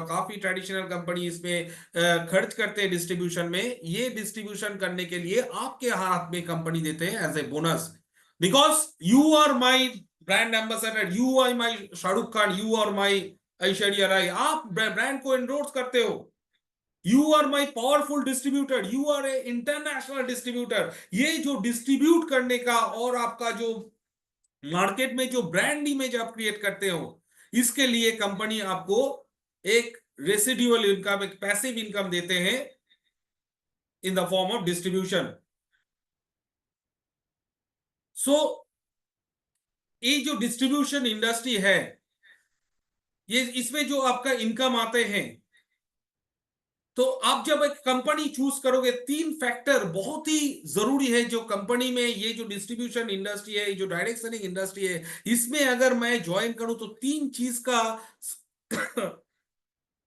काफी ट्रेडिशनल कंपनी इसमें खर्च करते हैं डिस्ट्रीब्यूशन में, ये डिस्ट्रीब्यूशन करने के लिए आपके हाथ में कंपनी देते हैं as a bonus. Because you are my brand ambassador, you are my Shahrukh Khan, you are my Aishwarya Rai, आप ब्रांड को एंडोर्स करते हो। You are my powerful distributor, you are a international distributor. ये जो डिस्ट्रीब्यूट करने का और आपका जो मार्केट में जो ब्रांड इमेज आप क्रिएट करते हो, इसके लिए कंपनी आपको एक रेसिडुअल इनकम, एक पैसिव इनकम देते हैं in the form of distribution. So ये जो डिस्ट्रीब्यूशन इंडस्ट्री है, ये इसमें जो आपका इनकम आते हैं, तो आप जब एक कंपनी चूज करोगे, तीन फैक्टर बहुत ही जरूरी है जो कंपनी में, ये जो डिस्ट्रीब्यूशन इंडस्ट्री है, ये जो डायरेक्ट सेलिंग इंडस्ट्री है, इसमें अगर मैं ज्वाइन करूं तो तीन चीज का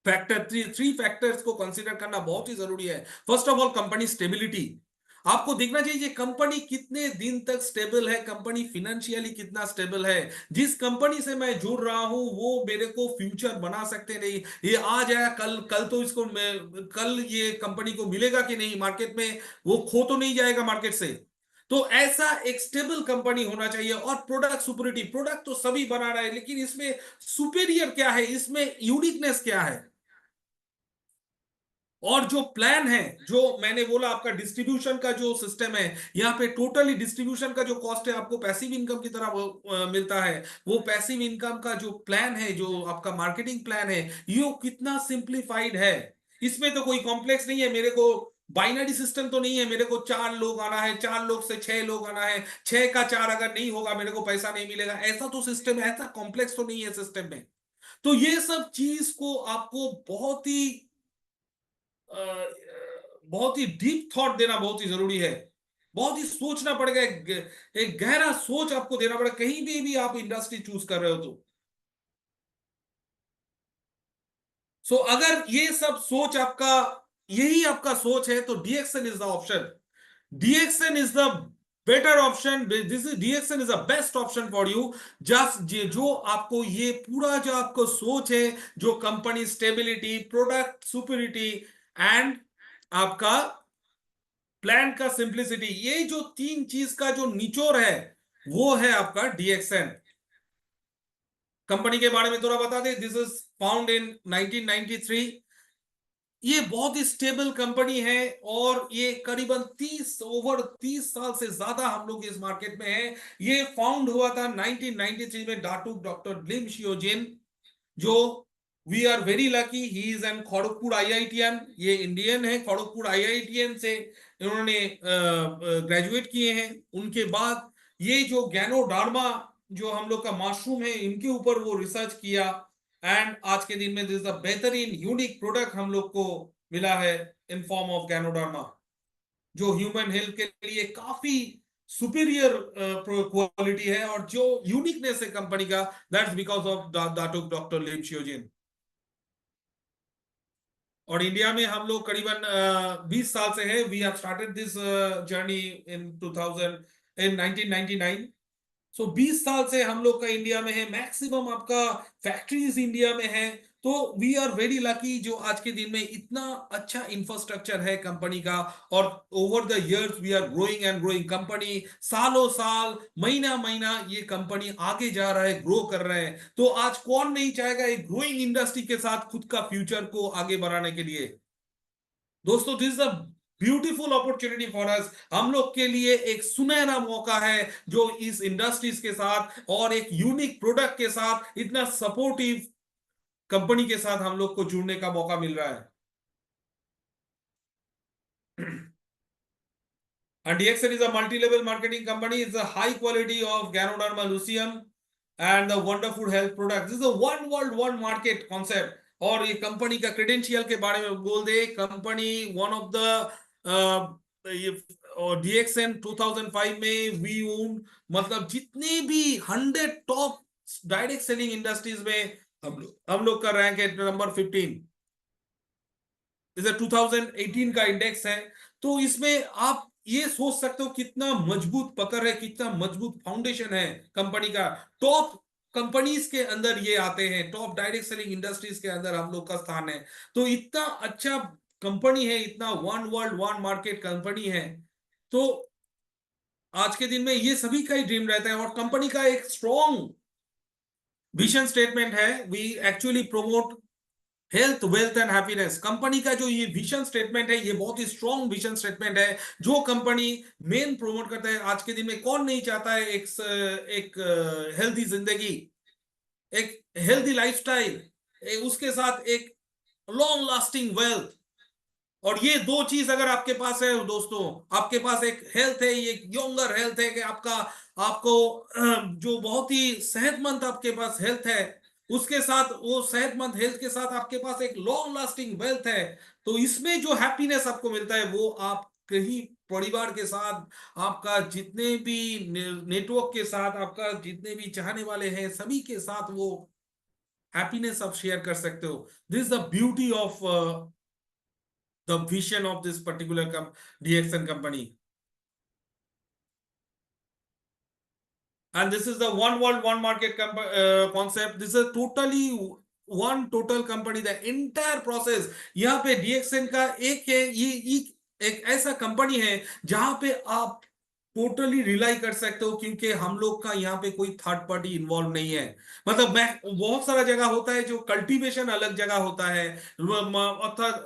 थ्री फैक्टर्स को कंसीडर करना बहुत ही जरूरी है। First of all, company stability. आपको देखना चाहिए कंपनी कितने दिन तक स्टेबल है, कंपनी फिनेंशियली कितना स्टेबल है। जिस कंपनी से मैं जुड़ रहा हूं वो मेरे को फ्यूचर बना सकते नहीं, ये आज आया कल, कल ये कंपनी को मिलेगा कि नहीं मार्केट में, वो खो तो नहीं जाएगा मार्केट से। तो ऐसा एक स्टेबल कंपनी होना चाहिए। और प्रोडक्ट सुपरिटी, प्रोडक्ट तो सभी बना रहे हैं, लेकिन इसमें सुपेरियर क्या है, इसमें यूनिकनेस क्या है। और जो प्लान है, जो मैंने बोला आपका डिस्ट्रीब्यूशन का जो सिस्टम है, यहाँ पे टोटली डिस्ट्रीब्यूशन का जो कॉस्ट है आपको पैसिव इनकम की तरह मिलता है। वो पैसिव इनकम का जो प्लान है, जो आपका मार्केटिंग प्लान है, ये कितना सिंप्लीफाइड है। इसमें तो कोई कॉम्प्लेक्स नहीं है, मेरे को बाइनरी सिस्टम तो नहीं है, मेरे को 4 लोग आना है, 4 लोग से 6 लोग आना है, 6 का 4 अगर नहीं होगा मेरे को पैसा नहीं मिलेगा, ऐसा तो सिस्टम है, ऐसा कॉम्प्लेक्स तो नहीं है सिस्टम में। तो ये सब चीज को आपको बहुत ही डीप थॉट देना बहुत ही जरूरी है। बहुत ही सोचना पड़ेगा, एक गहरा सोच आपको देना पड़ेगा कहीं भी आप इंडस्ट्री चूज कर रहे हो तो। अगर ये सब सोच आपका, यही आपका सोच है, तो DXN is the option. DXN is the better option, this is DXN is the best option for you. Just जो आपको ये पूरा जो आपको सोच है, जो कंपनी स्टेबिलिटी, प्रोडक्ट सुपरिटी एंड आपका प्लान का सिंप्लिसिटी, ये जो तीन चीज का जो निचोड़ है वो है आपका डीएक्सएन। कंपनी के बारे में थोड़ा बता दें, दिस इज फाउंड इन 1993। ये बहुत ही स्टेबल कंपनी है और ये करीबन 30 साल से ज्यादा हम लोग इस मार्केट में हैं। ये फाउंड हुआ था 1993 में डाटू डॉक्टर लिम शियोजिन, जो we are very lucky, he is an Kharagpur IITian. ये इंडियन है, खड़गपुर आईआईटीएन से इन्होंने ग्रेजुएट किए हैं। उनके बाद ये जो गैनोडार्मा जो हम लोग का मशरूम है, इनके ऊपर वो रिसर्च किया, एंड आज के दिन में दिस द बेहतरीन यूनिक प्रोडक्ट हम लोग को मिला है इन फॉर्म ऑफ गैनोडार्मा, जो ह्यूमन हेल्थ के लिए काफी सुपीरियर क्वालिटी है। और जो यूनिकनेस है कंपनी का, that's because of doctor Lim शियोजिन। और इंडिया में हम लोग करीबन 20 साल से है। We have started this journey in 2000 in 1999। So 20 साल से हम लोग का इंडिया में है, मैक्सिमम आपका फैक्ट्रीज इंडिया में है। तो वी आर वेरी लकी जो आज के दिन में इतना अच्छा इंफ्रास्ट्रक्चर है कंपनी का। और over the years we are growing and growing company, सालों साल महीना महीना ये कंपनी आगे जा रहा है, ग्रो कर रहे हैं। तो आज कौन नहीं चाहेगा एक ग्रोइंग इंडस्ट्री के साथ खुद का फ्यूचर को आगे बढ़ाने के लिए। दोस्तों, this is a beautiful opportunity for us. हम लोग के लिए एक सुनहरा मौका है जो इस इंडस्ट्रीज के साथ और एक यूनिक प्रोडक्ट के साथ इतना सपोर्टिव कंपनी के साथ हम लोग को जुड़ने का मौका मिल रहा है। And DXN is a multi-level marketing company. It's a high quality of Ganoderma lucium and the wonderful health products. This is a one world, one market concept. और ये कंपनी का क्रेडेंशियल के बारे में बोल दे, कंपनी वन ऑफ द और DXN 2005 में we own, मतलब जितने भी 100 टॉप डायरेक्ट सेलिंग इंडस्ट्रीज में हम लोग का रैंक है नंबर 15। इसे 2018 का इंडेक्स है। तो इसमें आप ये सोच सकते हो कितना मजबूत पकड़ है, कितना मजबूत फाउंडेशन है कंपनी का। टॉप कंपनीज के अंदर ये आते हैं, टॉप डायरेक्ट सेलिंग इंडस्ट्रीज के अंदर हम लोग का स्थान है। तो इतना अच्छा कंपनी है, इतना one world one market company है। तो आज के दिन में ये सभी का ही ड्रीम रहता है। और कंपनी का एक स्ट्रॉन्ग विजन स्टेटमेंट है, we actually promote health wealth and happiness. Company का जो ये विजन स्टेटमेंट है, ये बहुत ही स्ट्रॉन्ग विजन स्टेटमेंट है जो कंपनी मेन प्रोमोट करता है। आज के दिन में कौन नहीं चाहता है एक हेल्थी जिंदगी, एक हेल्थी लाइफस्टाइल, उसके साथ एक लॉन्ग लास्टिंग वेल्थ। और ये दो चीज अगर आपके पास है दोस्तों, आपके पास एक हेल्थ है, ये यंगर हेल्थ है कि आपका आपको जो बहुत ही सेहतमंद आपके पास हेल्थ है, उसके साथ वो सेहतमंद हेल्थ के साथ आपके पास एक लॉन्ग लास्टिंग वेल्थ है। तो इसमें जो हैप्पीनेस आपको मिलता है वो आप कहीं परिवार के साथ, आपका जितने भी नेटवर्क के साथ, आपका जितने भी चाहने वाले हैं सभी के साथ वो हैप्पीनेस आप शेयर कर सकते हो। This is the beauty of the vision of this particular DXN company. And this is the one world, one market concept. This is totally one total company. The entire process यहाँ पे DXN का एक है, ये एक ऐसा company है जहां पे आप टोटली रिलाई कर सकते हो, क्योंकि हम लोग का यहाँ पे कोई थर्ड पार्टी इन्वॉल्व नहीं है। मतलब मैं बहुत सारा जगह होता है जो कल्टीवेशन अलग जगह होता है, अर्थात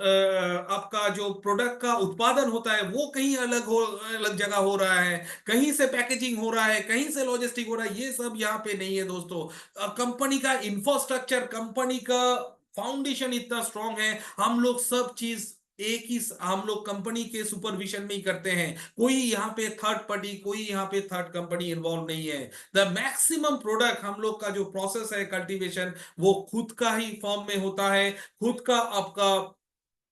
आपका जो प्रोडक्ट का उत्पादन होता है वो कहीं अलग जगह हो रहा है, कहीं से पैकेजिंग हो रहा है, कहीं से लॉजिस्टिक हो रहा है। ये सब यहाँ पे नहीं है दोस्तों। कंपनी का इंफ्रास्ट्रक्चर, कंपनी का फाउंडेशन इतना स्ट्रांग है। हम लोग सब चीज एक ही हम लोग कंपनी के सुपरविजन में ही करते हैं। कोई यहाँ पे थर्ड पार्टी, कोई यहाँ पे थर्ड कंपनी इन्वॉल्व नहीं है। द मैक्सिमम प्रोडक्ट हम लोग का जो प्रोसेस है कल्टीवेशन, वो खुद का ही फॉर्म में होता है, खुद का आपका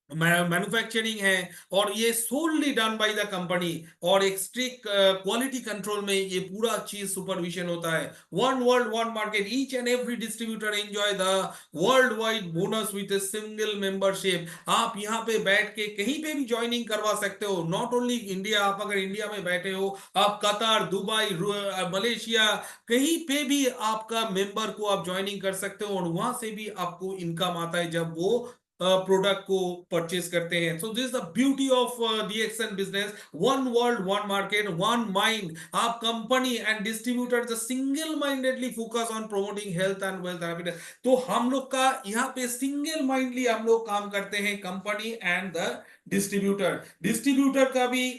मैन्युफैक्चरिंग है। और ये solely done by the company. और एक स्ट्रिक्ट क्वालिटी कंट्रोल में ये पूरा चीज सुपरविजन होता है। One world one market, each and every distributor enjoy the world wide bonus with a single membership. आप यहाँ पे बैठ के कहीं पे भी ज्वाइनिंग करवा सकते हो, नॉट ओनली इंडिया। आप अगर इंडिया में बैठे हो, आप कतार, दुबई, मलेशिया, कहीं पे भी आपका मेंबर को आप ज्वाइनिंग कर सकते हो। और वहां से भी आपको इनकम आता है जब वो प्रोडक्ट को परचेज करते हैं। So this is the beauty of DXN business, one world one market one mind. आप company and distributor the single mindedly focus on promoting health and wealth happiness. तो हम लोग का यहाँ पे सिंगल माइंडली हम लोग काम करते हैं, company and the distributor. Distributor का भी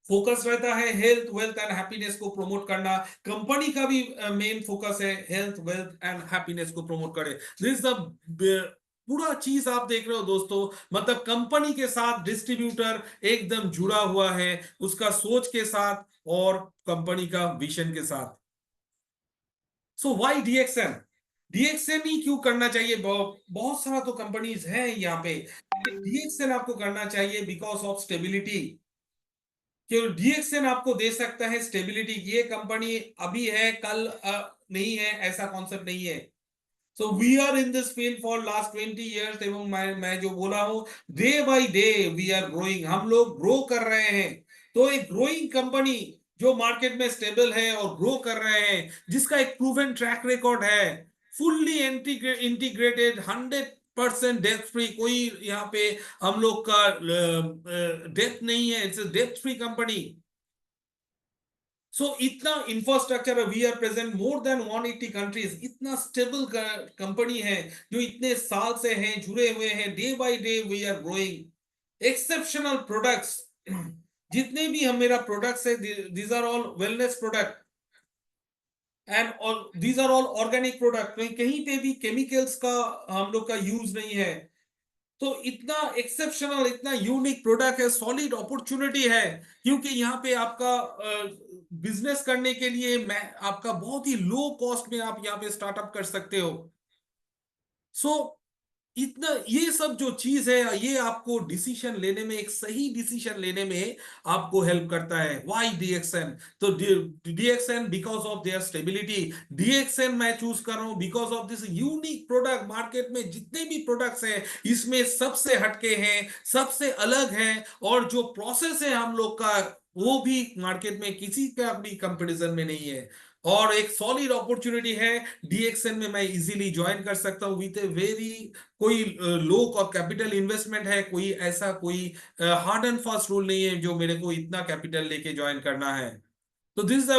फोकस रहता है हेल्थ वेल्थ एंड हैप्पीनेस को प्रमोट करना, कंपनी का भी मेन फोकस है हेल्थ वेल्थ एंड हैप्पीनेस को प्रमोट करे। दिस द पूरा चीज आप देख रहे हो दोस्तों। मतलब कंपनी के साथ डिस्ट्रीब्यूटर एकदम जुड़ा हुआ है, उसका सोच के साथ और कंपनी का विजन के साथ। So why DXN? DXN ही क्यों करना चाहिए? बहुत सारा तो कंपनीज हैं यहाँ पे, DXN आपको करना चाहिए बिकॉज ऑफ स्टेबिलिटी। केवल DXN आपको दे सकता है स्टेबिलिटी। ये कंपनी अभी है कल नहीं है, ऐसा कॉन्सेप्ट नहीं है। So we are in this field for last 20 years, एवं मैं जो बोला हूं, day by day we are growing, हम लोग ग्रो कर रहे हैं। तो एक ग्रोइंग कंपनी जो मार्केट में स्टेबल है और ग्रो कर रहे हैं, जिसका एक प्रूवन ट्रैक रिकॉर्ड है, फुल्ली इंटीग्रेटेड, 100% डेथ फ्री, कोई यहाँ पे हम लोग का डेथ नहीं है, इट्स डेथ फ्री कंपनी। सो इतना इंफ्रास्ट्रक्चर है, we are present more than 180 countries, इतना स्टेबल कंपनी है जो इतने साल से हैं, जुड़े हुए हैं, day by day we are growing, exceptional products. जितने भी हम मेरा प्रोडक्ट्स है, these are all wellness product and these are all organic product, कहीं पे भी केमिकल्स का हम लोग का यूज नहीं है। तो इतना एक्सेप्शनल, इतना यूनिक प्रोडक्ट है, सॉलिड अपॉर्चुनिटी है, क्योंकि यहाँ पे आपका बिजनेस करने के लिए मैं आपका बहुत ही लो कॉस्ट में आप यहाँ पे स्टार्टअप कर सकते हो। सो इतना ये सब जो चीज है, ये आपको डिसीजन लेने में, एक सही डिसीजन लेने में आपको हेल्प करता है। Why DXN? तो DXN because of their stability, DXN मैं चूज कर रहा हूं because of this unique product. Market में जितने भी प्रोडक्ट्स हैं, इसमें सबसे हटके हैं, सबसे अलग हैं, और जो प्रोसेस है हम लोग का, वो भी मार्केट में किसी का भी कंपटीशन में नहीं है, और एक सॉलिड अपॉर्चुनिटी है। डीएक्सएन में मैं इजीली ज्वाइन कर सकता हूँ विथ ए वेरी, कोई लो कैपिटल इन्वेस्टमेंट है, कोई ऐसा कोई हार्ड एंड फास्ट रूल नहीं है जो मेरे को इतना कैपिटल लेके ज्वाइन करना है। तो दिस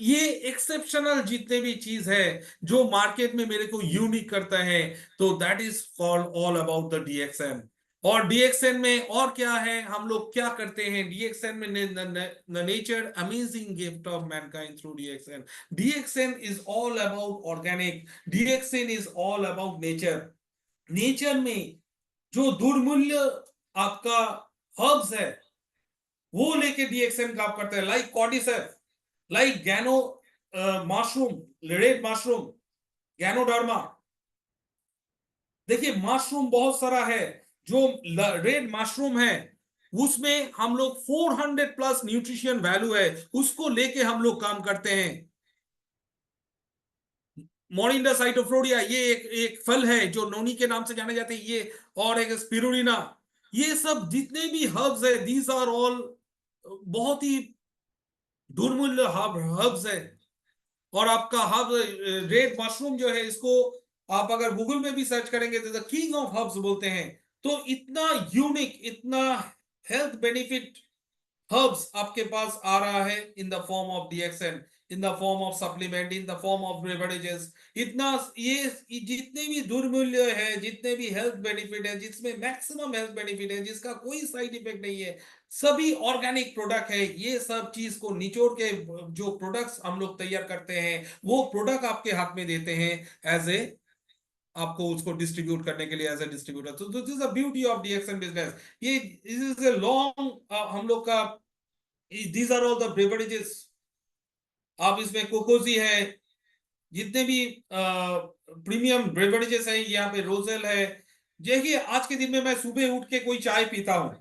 ये एक्सेप्शनल जितने भी चीज है जो मार्केट में मेरे को यूनिक करता है, तो that is called all about the DXN. और डीएक्सएन में और क्या है, हम लोग क्या करते हैं डीएक्सएन में, the nature amazing gift of Mankind through DXN. DXN is all about organic, DXN is all about nature. Nature में जो दुर्मूल्य आपका हर्ब्स है, वो लेके डीएक्सएन काम करते हैं, like कॉर्डिसेप, like गैनो mushroom, red mushroom, ganoderma. देखिए मशरूम बहुत सारा है, जो रेड मशरूम है उसमें हम लोग 400 प्लस न्यूट्रिशन वैल्यू है, उसको लेके हम लोग काम करते हैं। मोरिंडा साइटोफ्लोरिया, ये एक फल है जो नोनी के नाम से जाने जाते हैं, ये, और एक स्पिरुलिना। ये सब जितने भी हर्ब्स है, दीज आर ऑल बहुत ही दुर्मूल्य हर्ब्स है। और आपका हर्ब, रेड मशरूम जो है, इसको आप अगर गूगल में भी सर्च करेंगे तो द किंग ऑफ हर्ब्स बोलते हैं। तो इतना यूनिक, इतना हेल्थ बेनिफिट हर्ब्स आपके पास आ रहा है इन the form of DXN, in the form of supplement, in the form of beverages. इतना ये जितने भी दुर्मूल्य है, जितने भी हेल्थ बेनिफिट है, जिसमें मैक्सिमम हेल्थ बेनिफिट है, जिसका कोई साइड इफेक्ट नहीं है, सभी ऑर्गेनिक प्रोडक्ट है। ये सब चीज को निचोड़ के जो प्रोडक्ट्स हम लोग तैयार करते हैं, वो प्रोडक्ट आपके हाथ में देते हैं एज ए, आपको उसको डिस्ट्रीब्यूट करने के लिए एज ए डिस्ट्रीब्यूटर। तो this is the beauty of DXN business. ये इज ए लॉन्ग हम लोग का, these are all the beverages. आप इसमें कोकोजी है, जितने भी प्रीमियम बेवरेजेस है, यहाँ पे रोजेल है। देखिए आज के दिन में मैं सुबह उठ के कोई चाय पीता हूँ,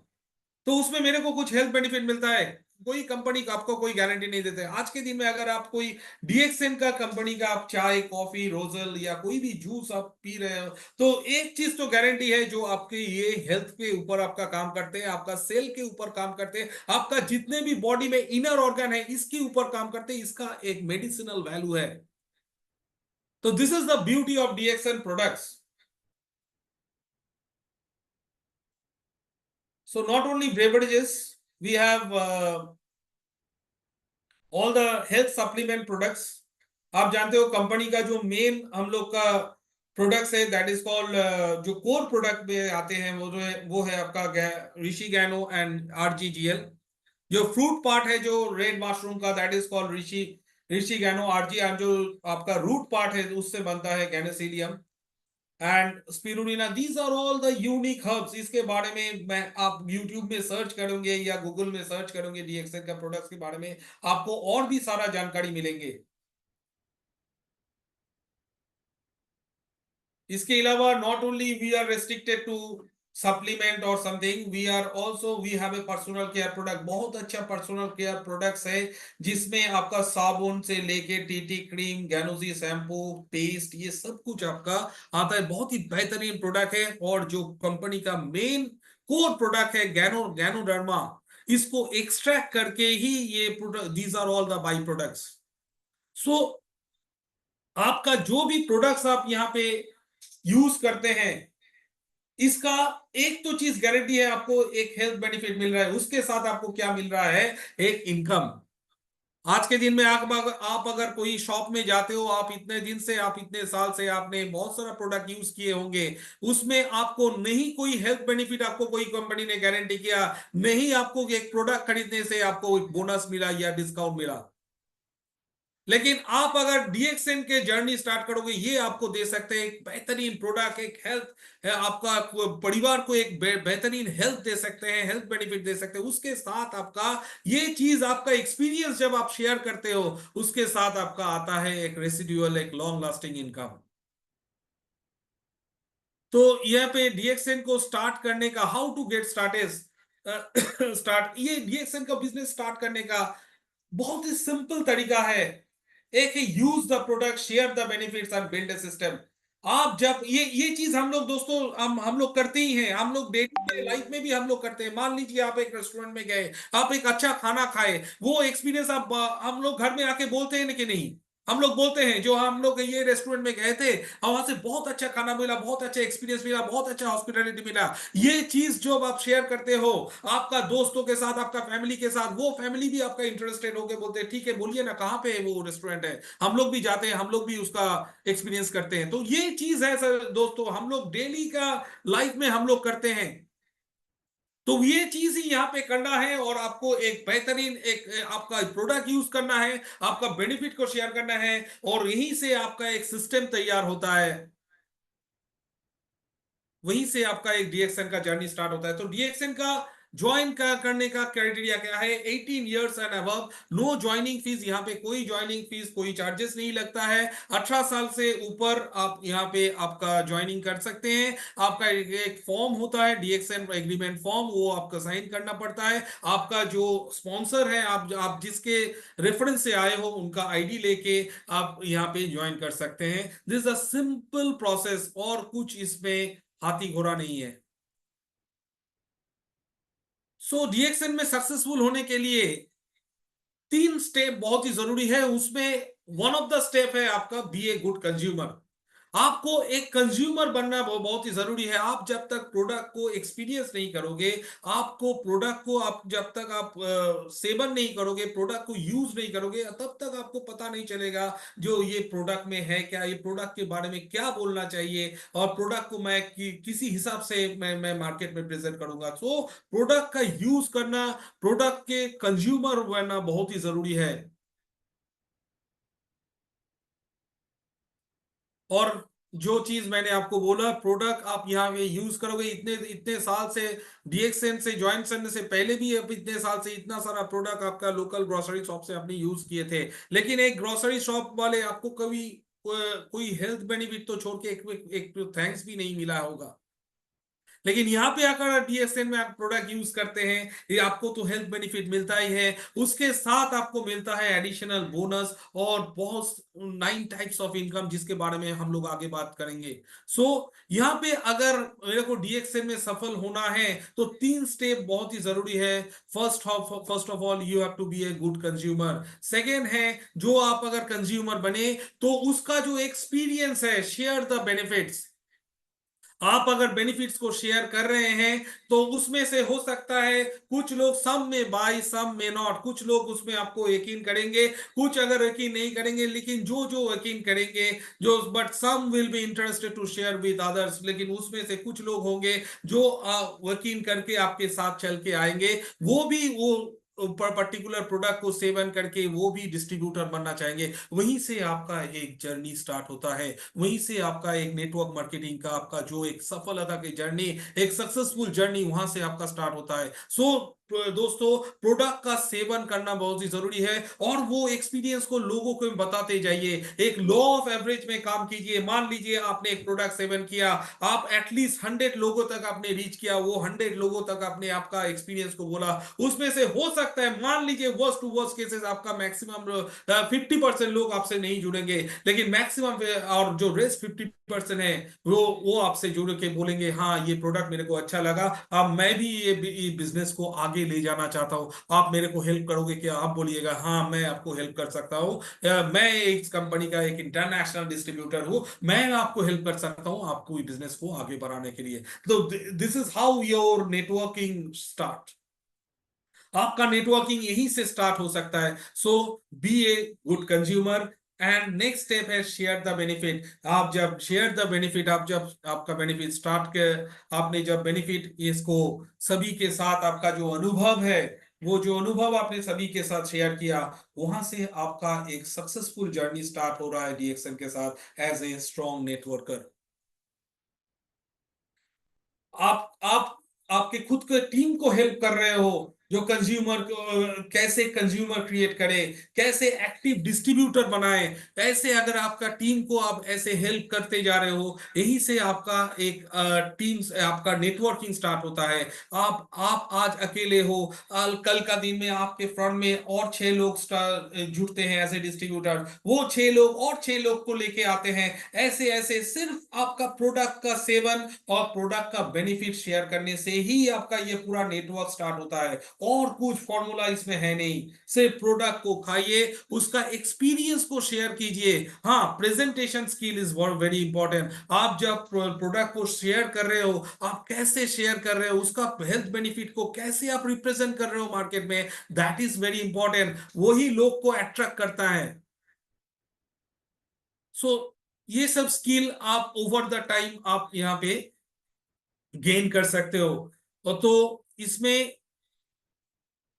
तो उसमें मेरे को कुछ हेल्थ बेनिफिट मिलता है। कोई कंपनी का आपको कोई गारंटी नहीं देते। आज के दिन में अगर आप कोई डीएक्सएन का कंपनी का आप चाय, कॉफी, रोजल या कोई भी जूस आप पी रहे हो, तो एक चीज तो गारंटी है, जो आपके ये हेल्थ के ऊपर आपका काम करते हैं, आपका सेल के ऊपर काम करते हैं, आपका जितने भी बॉडी में इनर ऑर्गन है इसके ऊपर काम करते हैं, इसका एक मेडिसिनल वैल्यू है। तो this is the beauty of DXN products. So not only beverages, we have all the health supplement products। आप जानते हो कंपनी का जो मेन हम लोग का प्रोडक्ट्स है, दैट इज कॉल्ड, जो कोर प्रोडक्ट में आते हैं, वो है आपका ऋषि गैनो एंड आरजीजीएल। जो फ्रूट पार्ट है जो रेड मशरूम का, that is called reishi reishi gano RG, and जो आपका रूट पार्ट है उससे बनता है ganocelium and spirulina. These are all the unique herbs. इसके बारे में मैं, आप YouTube में सर्च करोगे या गूगल में सर्च करोगे डीएक्सएन का प्रोडक्ट्स के बारे में, आपको और भी सारा जानकारी मिलेंगे। इसके अलावा not only we are restricted to supplement और something, we are also we have a personal care product, बहुत अच्छा पर्सनल केयर प्रोडक्ट्स है, जिसमें आपका साबुन से लेके टीटी क्रीम, गैनोजी शैम्पू, पेस्ट, ये सब कुछ आपका आता है। बहुत ही बेहतरीन प्रोडक्ट है। और जो कंपनी का मेन कोर प्रोडक्ट है गैनोडर्मा, इसको एक्सट्रैक्ट करके ही ये product, these are all the by products. So आपका जो भी प्रोडक्ट्स आप यहाँ पे यूज करते हैं, इसका एक तो चीज गारंटी है, आपको एक हेल्थ बेनिफिट मिल रहा है, उसके साथ आपको क्या मिल रहा है, एक इनकम। आज के दिन में आप अगर कोई शॉप में जाते हो, आप इतने दिन से, आप इतने साल से आपने बहुत सारा प्रोडक्ट यूज किए होंगे, उसमें आपको नहीं कोई हेल्थ बेनिफिट आपको कोई कंपनी ने गारंटी किया, नहीं आपको एक प्रोडक्ट खरीदने से आपको एक बोनस मिला या डिस्काउंट मिला। लेकिन आप अगर डीएक्सएन के जर्नी स्टार्ट करोगे, ये आपको दे सकते हैं एक बेहतरीन प्रोडक्ट, एक हेल्थ है, आपका परिवार को एक बेहतरीन हेल्थ दे सकते हैं, हेल्थ बेनिफिट दे सकते हैं। उसके साथ आपका ये चीज, आपका एक्सपीरियंस जब आप शेयर करते हो, उसके साथ आपका आता है एक रेसिड्यूअल, एक लॉन्ग लास्टिंग इनकम। तो यहाँ पे डीएक्सएन को स्टार्ट करने का, how to get started start, ये डीएक्सएन का बिजनेस स्टार्ट करने का बहुत ही सिंपल तरीका है। एक है use the product, share the benefits and build a system. आप जब ये चीज हम लोग दोस्तों, हम लोग करते ही हैं, हम लोग डेली लाइफ में भी हम लोग करते हैं। मान लीजिए आप एक रेस्टोरेंट में गए, आप एक अच्छा खाना खाए, वो एक्सपीरियंस आप, हम लोग घर में आके बोलते हैं कि नहीं, हम लोग बोलते हैं, जो हम लोग ये रेस्टोरेंट में गए थे और वहां से बहुत अच्छा खाना मिला, बहुत अच्छा एक्सपीरियंस मिला, बहुत अच्छा हॉस्पिटैलिटी मिला, ये चीज जो आप शेयर करते हो आपका दोस्तों के साथ, आपका फैमिली के साथ, वो फैमिली भी आपका इंटरेस्टेड होकर बोलते हैं ठीक है बोलिए ना कहाँ पे है वो रेस्टोरेंट है, हम लोग भी जाते हैं, हम लोग भी उसका एक्सपीरियंस करते हैं। तो ये चीज है सर दोस्तों, हम लोग डेली का लाइफ में हम लोग करते हैं। तो ये चीज ही यहाँ पे करना है, और आपको एक बेहतरीन एक आपका प्रोडक्ट यूज करना है, आपका बेनिफिट को शेयर करना है, और यहीं से आपका एक सिस्टम तैयार होता है, वहीं से आपका एक डीएक्सएन का जर्नी स्टार्ट होता है। तो डीएक्सएन का ज्वाइन करने का क्राइटेरिया क्या है, 18 years and above, no joining fees, यहाँ पे कोई ज्वाइनिंग फीस, कोई चार्जेस नहीं लगता है। 18 साल से ऊपर आप यहाँ पे आपका ज्वाइनिंग कर सकते हैं। आपका एक फॉर्म होता है डीएक्सएन एग्रीमेंट फॉर्म, वो आपका साइन करना पड़ता है। आपका जो स्पॉन्सर है, आप जिसके रेफरेंस से आए हो, उनका आईडी लेके आप यहाँ पे ज्वाइन कर सकते हैं। दिस अ सिंपल प्रोसेस, और कुछ इसमें हाथी घोड़ा नहीं है। सो डीएक्सएन में सक्सेसफुल होने के लिए 3 स्टेप बहुत ही जरूरी है। उसमें वन ऑफ द स्टेप है आपका बी ए गुड कंज्यूमर। आपको एक कंज्यूमर बनना बहुत ही जरूरी है। आप जब तक प्रोडक्ट को एक्सपीरियंस नहीं करोगे, आपको प्रोडक्ट को आप जब तक आप सेवन नहीं करोगे, प्रोडक्ट को यूज नहीं करोगे, तब तक आपको पता नहीं चलेगा जो ये प्रोडक्ट में है क्या, ये प्रोडक्ट के बारे में क्या बोलना चाहिए, और प्रोडक्ट को मैं किसी हिसाब से मैं मार्केट में प्रेजेंट करूंगा। तो प्रोडक्ट का यूज करना, प्रोडक्ट के कंज्यूमर बनना बहुत ही जरूरी है। और जो चीज मैंने आपको बोला, प्रोडक्ट आप यहाँ पे यूज करोगे, इतने इतने साल से डीएक्सएन से ज्वाइन करने से पहले भी, अब इतने साल से इतना सारा प्रोडक्ट आपका लोकल ग्रोसरी शॉप से आपने यूज किए थे, लेकिन एक ग्रोसरी शॉप वाले आपको कभी कोई हेल्थ बेनिफिट तो छोड़ के एक थैंक्स भी नहीं मिला होगा। लेकिन यहाँ पे आकर डीएसएन में आप प्रोडक्ट यूज करते हैं, ये आपको तो हेल्थ बेनिफिट मिलता ही है, उसके साथ आपको मिलता है एडिशनल बोनस, और बहुत 9 टाइप्स ऑफ इनकम, जिसके बारे में हम लोग आगे बात करेंगे। सो यहाँ पे अगर मेरे को डीएक्सएन में सफल होना है, तो 3 स्टेप बहुत ही जरूरी है। First of all you have to be a good consumer. Second है, जो आप अगर कंज्यूमर बने, तो उसका जो एक्सपीरियंस है, शेयर द बेनिफिट्स। आप अगर बेनिफिट्स को शेयर कर रहे हैं, तो उसमें से हो सकता है कुछ लोग, सम में बाई सम में नॉट, कुछ लोग उसमें आपको यकीन करेंगे, कुछ अगर यकीन नहीं करेंगे, लेकिन जो जो यकीन करेंगे, जो but some will be interested to share with others, लेकिन उसमें से कुछ लोग होंगे जो यकीन करके आपके साथ चल के आएंगे, वो भी वो पर्टिकुलर प्रोडक्ट को सेवन करके वो भी डिस्ट्रीब्यूटर बनना चाहेंगे। वहीं से आपका एक जर्नी स्टार्ट होता है, वहीं से आपका एक नेटवर्क मार्केटिंग का आपका जो एक सफलता की जर्नी, एक सक्सेसफुल जर्नी, वहां से आपका स्टार्ट होता है। सो दोस्तों प्रोडक्ट का सेवन करना बहुत ही जरूरी है, और वो एक्सपीरियंस को लोगों को बताते जाइए। एक लॉ ऑफ एवरेज में काम कीजिए। मान लीजिए आपने एक प्रोडक्ट सेवन किया, आप एटलीस्ट 100 लोगों तक आपने रीच किया, वो 100 लोगों तक आपने आपका एक्सपीरियंस को बोला, उसमें से हो सकता है मान लीजिए वर्स्ट टू वर्स्ट केसेस आपका मैक्सिमम 50% लोग आपसे नहीं जुड़ेंगे, लेकिन मैक्सिमम और जो रेस्ट 50% है वो आपसे जुड़ के बोलेंगे हाँ ये प्रोडक्ट मेरे को अच्छा लगा, अब मैं भी ये बिजनेस को आगे ले जाना चाहता हूँ, आप मेरे को हेल्प करोगे क्या? आप बोलिएगा हाँ मैं आपको हेल्प कर सकता हूँ, मैं इस कंपनी का एक इंटरनेशनल डिस्ट्रीब्यूटर हूँ, मैं आपको हेल्प कर सकता हूँ आपको बिजनेस को आगे बढ़ाने के लिए। तो this is how your networking start. आपका नेटवर्किंग यहीं से स्टार्ट हो सकता है। So be a good consumer, and next step है शेयर द बेनिफिट। आप जब शेयर द बेनिफिट, आप जब आपका बेनिफिट स्टार्ट कर, आपने जब बेनिफिट इसको सभी के साथ, आपका जो अनुभव है, वो जो अनुभव आपने सभी के साथ शेयर किया, वहां से आपका एक सक्सेसफुल जर्नी स्टार्ट हो रहा है डीएक्सएन के साथ एज ए स्ट्रॉन्ग नेटवर्कर। आप आपके खुद के टीम को हेल्प कर रहे हो, जो कंज्यूमर को कैसे कंज्यूमर क्रिएट करे, कैसे एक्टिव डिस्ट्रीब्यूटर बनाए, ऐसे अगर आपका टीम को आप ऐसे हेल्प करते जा रहे हो, यही से आपका एक टीम, आपका नेटवर्किंग स्टार्ट होता है। आप आज अकेले हो, कल का दिन में आपके फ्रंट में और 6 लोग जुड़ते हैं एज ए डिस्ट्रीब्यूटर, वो 6 लोग और 6 लोग को लेके आते हैं, ऐसे ऐसे सिर्फ आपका प्रोडक्ट का सेवन और प्रोडक्ट का बेनिफिट शेयर करने से ही आपका ये पूरा नेटवर्क स्टार्ट होता है। और कुछ फॉर्मूला इसमें है नहीं, सिर्फ प्रोडक्ट को खाइए, उसका एक्सपीरियंस को शेयर कीजिए। हाँ, presentation skill is very important. आप जब प्रोडक्ट को शेयर कर रहे हो, आप कैसे शेयर कर रहे हो, उसका हेल्थ बेनिफिट को कैसे आप रिप्रेजेंट कर रहे हो मार्केट में, दैट इज वेरी इंपॉर्टेंट। वही लोग को अट्रैक्ट करता है। सो ये सब स्किल आप ओवर द टाइम आप यहाँ पे गेन कर सकते हो। और तो इसमें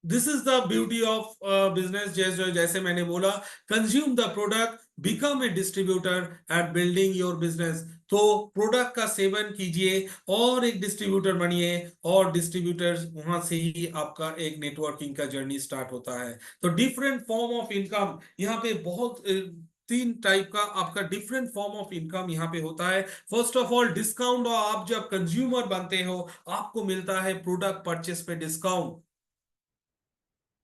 this is the beauty of business, जैसे जैसे मैंने बोला, consume the product, become a distributor at building your business. तो प्रोडक्ट का सेवन कीजिए और एक डिस्ट्रीब्यूटर बनिए, और डिस्ट्रीब्यूटर वहां से ही आपका एक नेटवर्किंग का जर्नी स्टार्ट होता है। तो डिफरेंट फॉर्म ऑफ इनकम यहाँ पे बहुत 3 टाइप का आपका डिफरेंट फॉर्म ऑफ इनकम यहाँ पे होता है। फर्स्ट ऑफ ऑल डिस्काउंट, और आप जब कंज्यूमर बनते हो आपको मिलता है प्रोडक्ट परचेस पे discount.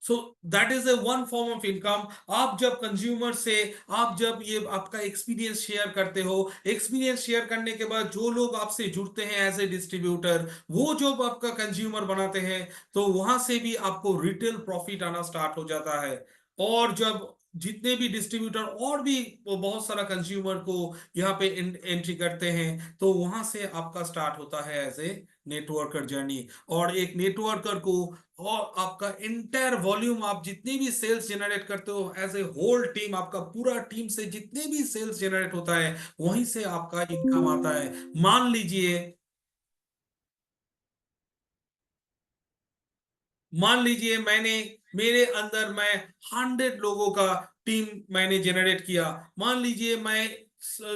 So that is a one form of income. आप जब कंज्यूमर से, आप जब ये आपका एक्सपीरियंस शेयर करते हो, एक्सपीरियंस शेयर करने के बाद जो लोग आपसे जुड़ते हैं एज ए डिस्ट्रीब्यूटर, वो जो आपका कंज्यूमर बनाते हैं, तो वहां से भी आपको रिटेल प्रॉफिट आना स्टार्ट हो जाता है। और जब जितने भी डिस्ट्रीब्यूटर और भी बहुत सारा कंज्यूमर को यहाँ पे एंट्री करते हैं, तो वहां से आपका स्टार्ट होता है एज ए नेटवर्कर जर्नी। और एक नेटवर्कर को, और आपका इंटायर वॉल्यूम, आप जितनी भी सेल्स जनरेट करते हो एज ए होल टीम, आपका पूरा टीम से जितने भी सेल्स जनरेट होता है, वहीं से आपका इनकम आता है। मान लीजिए, मैंने, मेरे अंदर मैं 100 लोगों का टीम मैंने जनरेट किया। मान लीजिए मैं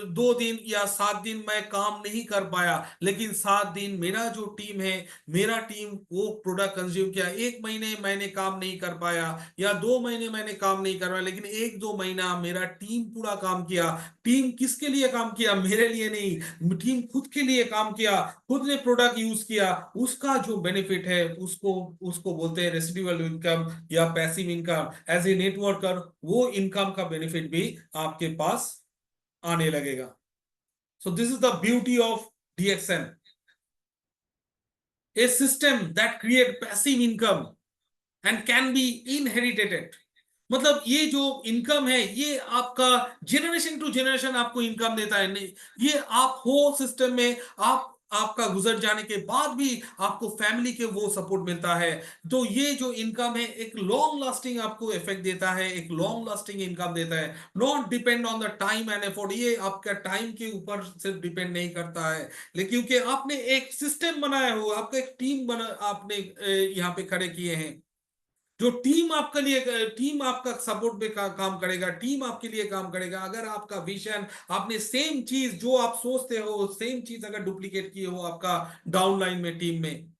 2 दिन या 7 दिन मैं काम नहीं कर पाया, लेकिन 7 दिन मेरा जो टीम है, मेरा टीम वो प्रोडक्ट कंज्यूम किया। 1 महीने मैंने काम नहीं कर पाया, या 2 महीने मैंने काम नहीं कर पाया, लेकिन 1-2 महीना मेरा टीम पूरा काम किया। टीम किसके लिए काम किया? मेरे लिए नहीं, टीम खुद के लिए काम किया, खुद ने प्रोडक्ट यूज किया। उसका जो बेनिफिट है, उसको उसको बोलते हैं रेसिडुअल इनकम या passive income. As a networker वो इनकम का बेनिफिट भी आपके पास आने लगेगा। So this is the beauty of DXN, a system that create passive income and can be inherited. मतलब ये जो इनकम है, ये आपका जनरेशन टू जनरेशन आपको इनकम देता है। नहीं, ये आप हो सिस्टम में, आप आपका गुजर जाने के बाद भी आपको फैमिली के वो सपोर्ट मिलता है। तो ये जो इनकम है एक लॉन्ग लास्टिंग आपको इफेक्ट देता है, एक लॉन्ग लास्टिंग इनकम देता है। Not depend on the time and effort, ये आपका टाइम के ऊपर सिर्फ डिपेंड नहीं करता है, लेकिन क्योंकि आपने एक सिस्टम बनाया हो, आपका एक टीम बना, आपने यहाँ पे खड़े किए हैं। जो टीम आपके लिए, टीम आपका सपोर्ट में काम करेगा, टीम आपके लिए काम करेगा। अगर आपका विजन, आपने सेम चीज जो आप सोचते हो, सेम चीज अगर डुप्लीकेट किए हो आपका डाउनलाइन में टीम में,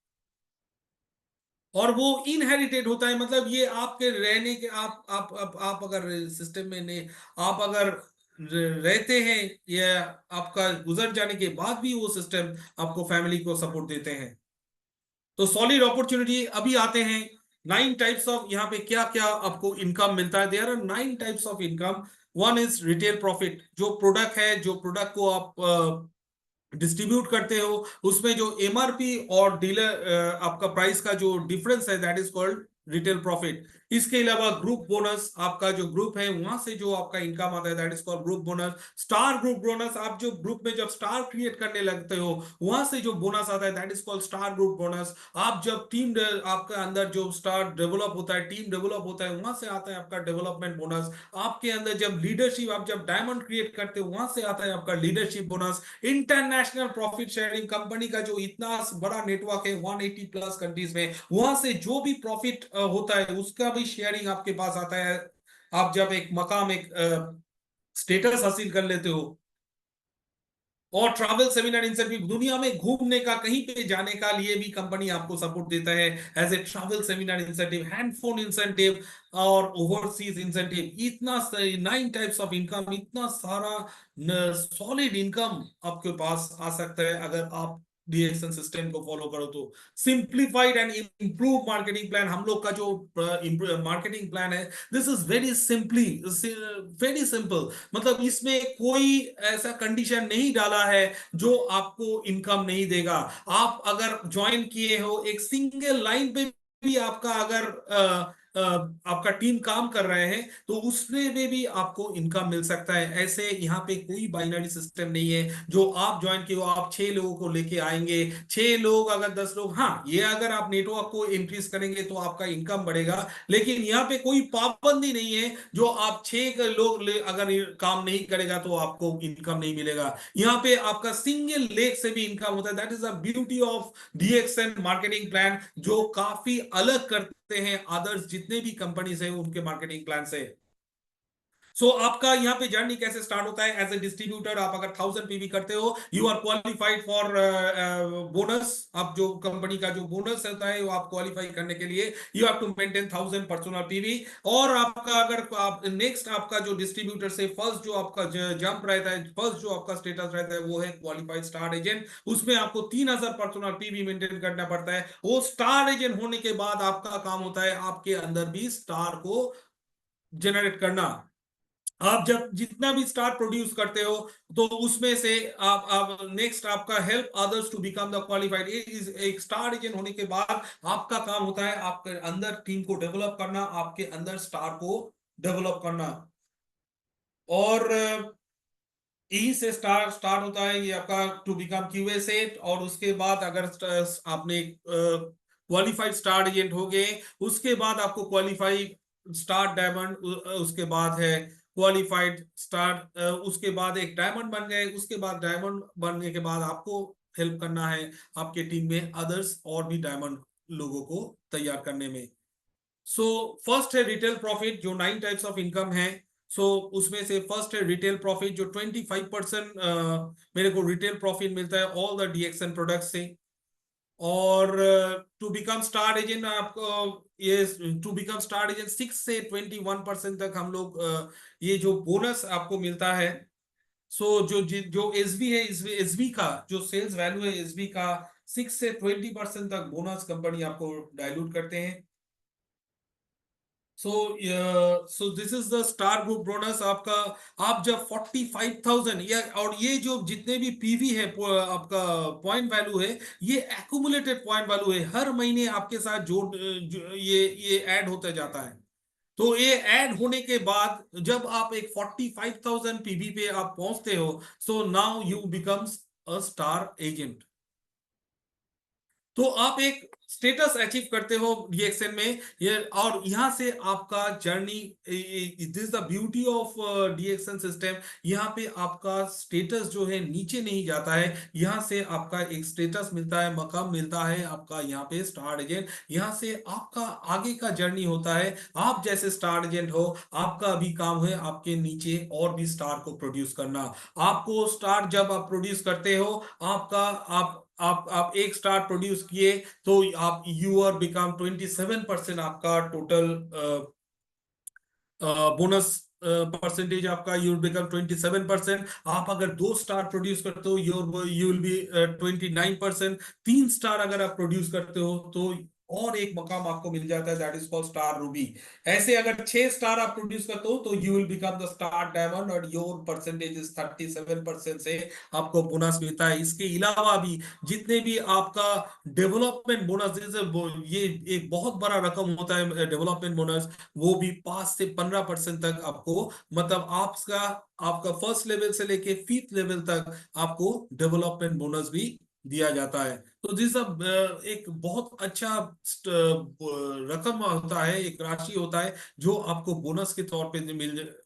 और वो इनहेरिटेड होता है, मतलब ये आपके रहने के आप अगर सिस्टम में ने आप अगर रहते हैं या आपका गुजर जाने के बाद भी वो सिस्टम आपको फैमिली को सपोर्ट देते हैं। तो सॉलिड अपॉर्चुनिटी अभी आते हैं। 9 टाइप्स ऑफ, यहाँ पे क्या क्या आपको इनकम मिलता है, there are 9 types of income. One is retail profit, जो प्रोडक्ट है, जो प्रोडक्ट को आप डिस्ट्रीब्यूट करते हो, उसमें जो एमआरपी और डीलर आपका प्राइस का जो डिफरेंस है, that is called retail profit. इसके अलावा ग्रुप बोनस, आपका जो ग्रुप है वहां से जो आपका इनकम आता है, that is called group bonus. Star group bonus, आप जो ग्रुप में जब स्टार क्रिएट करने लगते हो वहां से जो बोनस आता है, that is called star group bonus. आप जब टीम आपका अंदर जो स्टार डेवलप होता है, टीम डेवलप होता है, वहां से आता है आपका डेवलपमेंट बोनस। आपके अंदर जब लीडरशिप, आप जब डायमंड क्रिएट करते हो वहां से आता है आपका leadership bonus. International profit sharing, company का जो इतना बड़ा नेटवर्क है 180 प्लस कंट्रीज में, वहां से जो भी प्रॉफिट होता है उसका भी शेयरिंग आपके पास आता है। आप जब एक मकाम, एक स्टेटस हासिल कर लेते हो। और ट्रैवल सेमिनार इंसेंटिव, दुनिया में घूमने का, कहीं पे जाने का लिए भी कंपनी आपको सपोर्ट देता है as a travel seminar incentive, handphone incentive और ओवरसीज इंसेंटिव। इतना 9 टाइप्स ऑफ इनकम, इतना सारा सॉलिड इनकम आपके पास आ सकता है अगर आप डीएक्सन सिस्टम को फॉलो करो तो। Simplified and improve marketing plan, हम लोग का जो मार्केटिंग प्लान है, this is very simply, very simple. मतलब इसमें कोई ऐसा कंडीशन नहीं डाला है जो आपको इनकम नहीं देगा। आप अगर ज्वाइन किए हो, एक सिंगल लाइन पे भी आपका अगर आपका टीम काम कर रहे हैं तो उसमें भी आपको इनकम मिल सकता है। ऐसे यहाँ पे कोई बाइनरी सिस्टम नहीं है जो आप ज्वाइन किए हो आप 6 लोगों को लेके आएंगे, 6 लोग अगर 10 लोग, हाँ ये अगर आप नेटवर्क को इंक्रीज करेंगे तो आपका इनकम बढ़ेगा। लेकिन यहाँ पे कोई पाबंदी नहीं है जो आप 6 लोग अगर ये काम नहीं करेगा तो आपको इनकम नहीं मिलेगा। यहाँ पे आपका सिंगल लेग से भी इनकम होता है। That is the beauty of DXN marketing plan, जो काफी अलग करते हैं अदर्स जितने भी कंपनीज है उनके मार्केटिंग प्लान से। आपका यहाँ पे जर्नी कैसे स्टार्ट होता है, एज ए डिस्ट्रीब्यूटर आप अगर 1000 पीवी करते हो, you are qualified for bonus. आप जो कंपनी का जो बोनस होता है वो आप क्वालिफाई करने के लिए you have to maintain 1000 personal PV. और आपका अगर आप नेक्स्ट, आपका जो डिस्ट्रीब्यूटर से फर्स्ट जो आपका जंप रहता है, फर्स्ट जो आपका स्टेटस रहता है वो है क्वालिफाइड स्टार एजेंट। उसमें आपको 3000 पर्सनल पीवी मेंटेन करना पड़ता है। वो स्टार एजेंट होने के बाद आपका काम होता है आपके अंदर भी स्टार को जनरेट करना। आप जब जितना भी स्टार प्रोड्यूस करते हो तो उसमें से आप नेक्स्ट आपका help others to become the qualified. एक स्टार एजेंट होने के बाद आपका काम होता है आपके अंदर टीम को डेवलप करना, आपके अंदर स्टार को डेवलप करना। और यही से स्टार्ट होता है ये आपका टू बिकम क्यूए सेट। और उसके बाद अगर आपने क्वालिफाइड स्टार एजेंट हो गए, उसके बाद आपको क्वालिफाइड स्टार डायमंड, उसके बाद है क्वालिफाइड स्टार, उसके बाद एक डायमंड बन गए। उसके बाद डायमंड बनने के बाद आपको हेल्प करना है आपके टीम में अदर्स और भी डायमंड लोगों को तैयार करने में। सो फर्स्ट है रिटेल प्रॉफिट, जो 9 टाइप्स ऑफ इनकम है। उसमें से फर्स्ट है रिटेल प्रॉफिट, जो 25% मेरे को रिटेल प्रॉफिट मिलता है ऑल द डीएक्सएन प्रोडक्ट से। और टू बिकम स्टार एजेंट आपको, ये टू बिकम स्टार एजेंट 6 से 21% तक हम लोग ये जो बोनस आपको मिलता है। जो एसबी है, एसबी का जो सेल्स वैल्यू है एसबी का, 6 से 20% तक बोनस कंपनी आपको डायलूट करते हैं। This is the star group bonus आपका। आप जब 45,000 या, और ये जो जितने भी पीवी है आपका पॉइंट वैल्यू है, ये एक्यूमुलेटेड पॉइंट वैल्यू है, हर महीने आपके साथ ये ऐड होता जाता है। तो ये ऐड होने के बाद जब आप एक 45,000 पीवी पे आप पहुंचते हो, so now U becomes a star agent. तो आप एक स्टेटस अचीव करते हो डीएक्सएन में ये। और यहां से आपका journey, this the beauty of DXN system. यहाँ पे आपका स्टेटस जो है नीचे नहीं जाता है, यहाँ से आपका एक स्टेटस मिलता है, मकाम मिलता है आपका यहाँ पे स्टार एजेंट। यहाँ से आपका आगे का जर्नी होता है। आप जैसे स्टार एजेंट हो, आपका अभी काम है आपके नीचे और भी स्टार को प्रोड्यूस करना। आपको स्टार जब आप प्रोड्यूस करते हो, आपका आप एक स्टार प्रोड्यूस किए तो आप यू आर बिकम 27% आपका टोटल बोनस परसेंटेज आपका, यू विल बिकम 27%। आप अगर 2 स्टार प्रोड्यूस करते हो यू विल बी 29%। 3 स्टार अगर आप प्रोड्यूस करते हो तो और एक मकाम आपको मिल जाता है, that is called star Ruby. ऐसे अगर 6 स्टार आप प्रोड्यूस करते हो तो you will become the star diamond और योर परसेंटेज इज 37% से आपको बोनस मिलता है। इसके अलावा भी जितने भी आपका डेवलपमेंट बोनस, ये एक बहुत बड़ा रकम होता है डेवलपमेंट बोनस, वो भी 5 से 15% तक आपको, मतलब आपका आपका फर्स्ट लेवल से लेके 5th लेवल तक आपको डेवलपमेंट बोनस भी दिया जाता है। तो जी सब एक बहुत अच्छा रकम होता है, एक राशि होता है जो आपको बोनस के तौर पे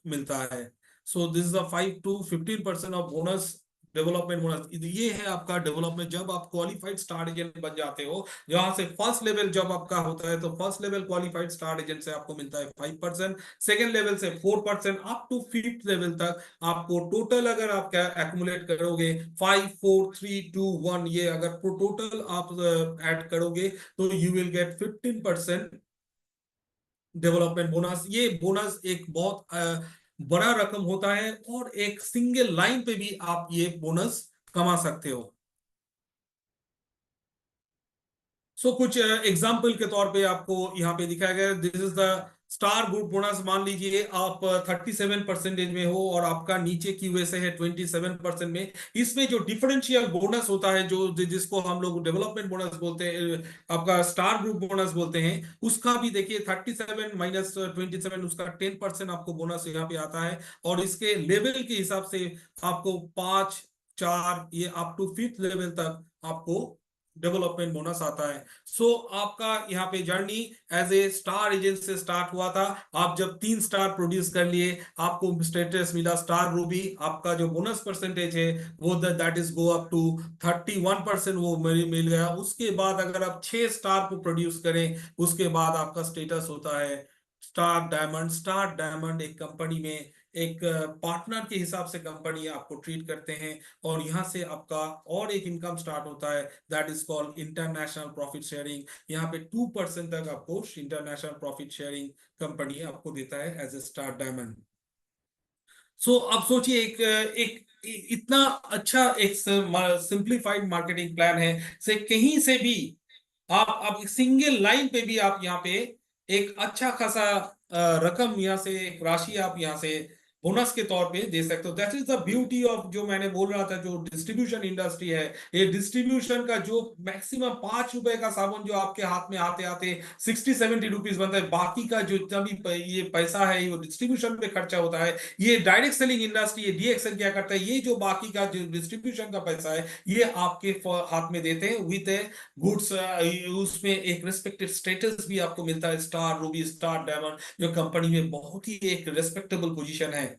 मिलता है। So this is a 5 to 15% of bonus, development bonus. ये है आपका डेवलपमेंट जब आप क्वालिफाइड स्टार एजेंट बन जाते हो। जहां से फर्स्ट लेवल जब आपका होता है तो first level qualified star agent से आपको मिलता है 5%, सेकेंड लेवल से 4%, अप टू 5th लेवल तक आपको टोटल अगर आप क्या एक्मुलेट करोगे 5 4 3 2 1, ये अगर टोटल आप ऐड करोगे तो you will get 15% development bonus. ये बोनस एक बहुत बड़ा रकम होता है और एक सिंगल लाइन पे भी आप ये बोनस कमा सकते हो। सो कुछ एग्जाम्पल के तौर पे आपको यहाँ पे दिखाया गया, this is the star group bonus. मान लीजिए आप 37% में हो और आपका नीचे क्यूएसए है 27% में। इसमें जो डिफरेंशियल बोनस होता है जो जिसको हम लोग डेवलपमेंट बोनस बोलते हैं, आपका स्टार ग्रुप बोनस बोलते हैं, उसका भी देखिए 37 - 27, उसका 10% आपको बोनस यहाँ पे आता है। और इसके लेवल के हिसाब से आपको 5 4 ये अप टू 5th लेवल तक आपको डेवलपमेंट बोनस आता है। सो आपका यहाँ पे journey as a star agent से स्टार्ट हुआ था। आप जब 3 स्टार प्रोड्यूस कर लिए आपको स्टेटस मिला स्टार रूबी। आपका जो बोनस परसेंटेज है वो that is go up to 31%, वो मिल गया। उसके बाद अगर आप 6 स्टार को प्रोड्यूस करें उसके बाद आपका स्टेटस होता है स्टार डायमंड। स्टार डायमंड एक कंपनी में एक पार्टनर के हिसाब से कंपनी आपको ट्रीट करते हैं और यहाँ से आपका और एक इनकम स्टार्ट होता है, that is called international profit sharing. यहाँ पे 2% तक आपको इंटरनेशनल प्रॉफिट शेयरिंग कंपनी आपको देता है एज ए स्टार डायमंड। सो अब सोचिए एक एक इतना अच्छा एक सिंप्लीफाइड मार्केटिंग प्लान है, से कहीं से भी आप एक सिंगल लाइन पे भी आप यहाँ पे एक अच्छा खासा रकम यहाँ से, एक राशि आप यहाँ से बोनस के तौर पे दे सकते हो। That is the beauty of, जो मैंने बोल रहा था, जो डिस्ट्रीब्यूशन इंडस्ट्री है। ये डिस्ट्रीब्यूशन का जो मैक्सिमम 5 रुपए का साबुन जो आपके हाथ में आते आते 60 70 रुपीज बनता है, बाकी का जो जितना भी ये पैसा है वो डिस्ट्रीब्यूशन पे खर्चा होता है। ये डायरेक्ट सेलिंग इंडस्ट्री, ये डीएक्सएल क्या करता है, ये जो बाकी का जो डिस्ट्रीब्यूशन का पैसा है ये आपके हाथ में देते हैं विद गुड्स। उसमें एक रिस्पेक्टेड स्टेटस भी आपको मिलता है, स्टार रूबी स्टार डायमंड जो कंपनी में बहुत ही एक रिस्पेक्टेबल पोजीशन है।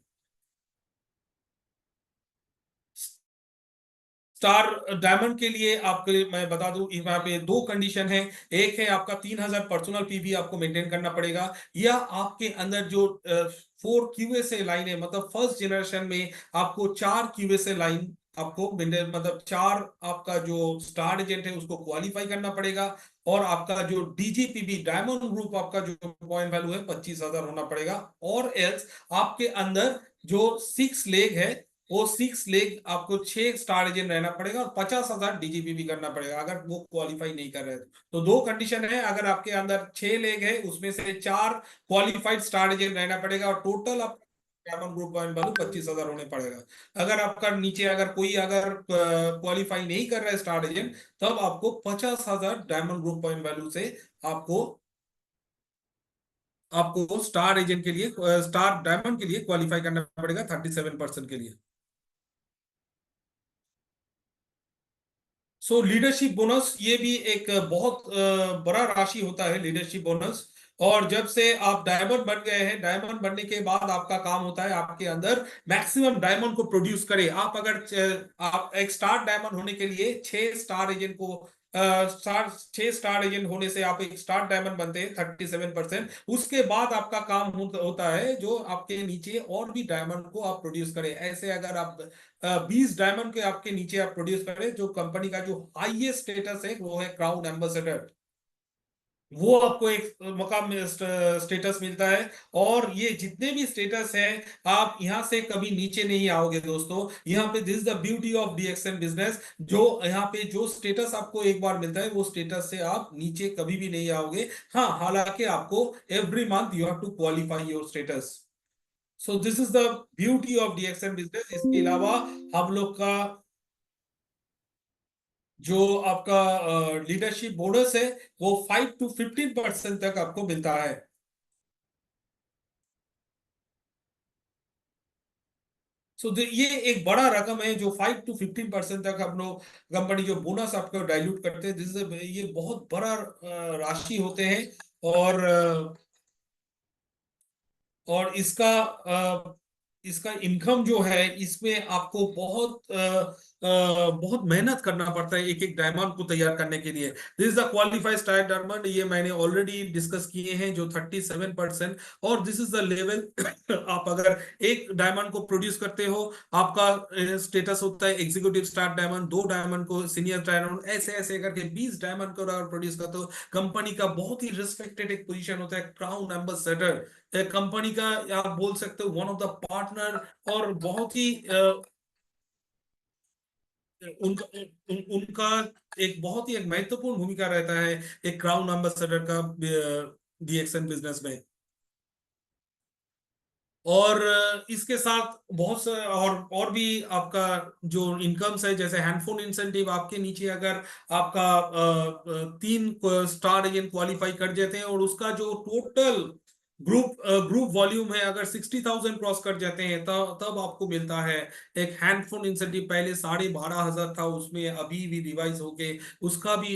स्टार डायमंड के लिए आपके मैं बता दूं यहाँ पे 2 कंडीशन है। एक है आपका 3000 पर्सनल पीवी आपको मेंटेन करना पड़ेगा, या आपके अंदर जो 4 क्यूएसए लाइन है, मतलब फर्स्ट जनरेशन में आपको 4 क्यूएसए लाइन आपको मतलब 4 आपका जो स्टार एजेंट है उसको क्वालिफाई करना पड़ेगा। और आपका जो डीजीपीबी डायमंड ग्रुप आपका जो पॉइंट वैल्यू है 25,000 होना पड़ेगा। और एल्स आपके अंदर जो 6 लेग है वो 6 लेग आपको 6 स्टार एजेंट रहना पड़ेगा और 50,000 डीजीपी भी करना पड़ेगा अगर वो क्वालिफाई नहीं कर रहे तो 2 कंडीशन है। अगर आपके अंदर 6 लेग है उसमें से 4 क्वालिफाइड स्टार एजेंट रहना पड़ेगा और टोटल आप डायमंड ग्रुप पॉइंट वैल्यू 25,000 होने पड़ेगा। अगर आपका नीचे अगर कोई अगर क्वालिफाई नहीं कर रहा है स्टार एजेंट, तब आपको 50,000 डायमंड ग्रुप पॉइंट वैल्यू से आपको आपको स्टार एजेंट के लिए, स्टार डायमंड के लिए क्वालिफाई करना पड़ेगा 37% के लिए। सो लीडरशिप बोनस ये भी एक बहुत बड़ा राशि होता है लीडरशिप बोनस। और जब से आप डायमंड बन गए हैं, डायमंड बनने के बाद आपका काम होता है आपके अंदर मैक्सिमम डायमंड को प्रोड्यूस करें। आप अगर आप एक स्टार डायमंड होने के लिए 6 स्टार एजेंट को 6 स्टार एजेंट होने से आप एक स्टार डायमंड बनते हैं 37%। उसके बाद आपका काम होता है जो आपके नीचे और भी डायमंड को आप प्रोड्यूस करें। ऐसे अगर आप 20 डायमंड के आपके नीचे आप प्रोड्यूस करें, जो कंपनी का जो हाईएस्ट स्टेटस है वो है क्राउन एम्बेसडर। वो आपको एक मकाम में स्टेटस मिलता है। और ये जितने भी स्टेटस हैं, आप यहाँ से कभी नीचे नहीं आओगे दोस्तों। यहाँ पे this is the beauty of DXN business. जो यहाँ पे जो स्टेटस आपको एक बार मिलता है, वो स्टेटस से आप नीचे कभी भी नहीं आओगे। हाँ, हालांकि आपको every month you have to qualify your status. So this is the beauty of DXN business. इसके अलावा हम लोग का जो आपका लीडरशिप बोनस है, वो 5 to 15% तक आपको मिलता है। ये एक बड़ा रकम है, जो 5 to 15% तक हम लोग कंपनी जो बोनस आपको डाइल्यूट करते हैं, ये बहुत बड़ा राशि होते हैं। और और इसका इनकम जो है, इसमें आपको बहुत मेहनत करना पड़ता है एक एक डायमंड को तैयार करने के लिए। This is the qualified star diamond, ये मैंने ऑलरेडी डिस्कस किए हैं, जो 37%। और दिस इज द लेवल आप अगर एक डायमंड को प्रोड्यूस करते हो, आपका स्टेटस होता है एग्जीक्यूटिव स्टार डायमंड। 2 डायमंड को सीनियर डायमंड, ऐसे ऐसे करके 20 डायमंड को अगर प्रोड्यूस करते हो, कंपनी का बहुत ही रिस्पेक्टेड एक पोजीशन होता है, क्राउन एम्बेसडर कंपनी का। आप बोल सकते हो वन ऑफ द पार्टनर। और बहुत ही उनका एक बहुत ही एक महत्वपूर्ण भूमिका रहता है एक क्राउन एम्बेसडर का डीएक्सएन बिजनेस में। और इसके साथ बहुत से और भी आपका जो इनकम्स है, जैसे हैंडफोन इंसेंटिव। आपके नीचे अगर आपका 3 स्टार एजेंट क्वालिफाई कर जाते हैं, और उसका जो टोटल ग्रुप वॉल्यूम है, अगर 60,000 क्रॉस कर जाते हैं, तब तब आपको मिलता है एक हैंडफोन इंसेंटिव। पहले 12,500 था, उसमें अभी भी रिवाइज होके उसका भी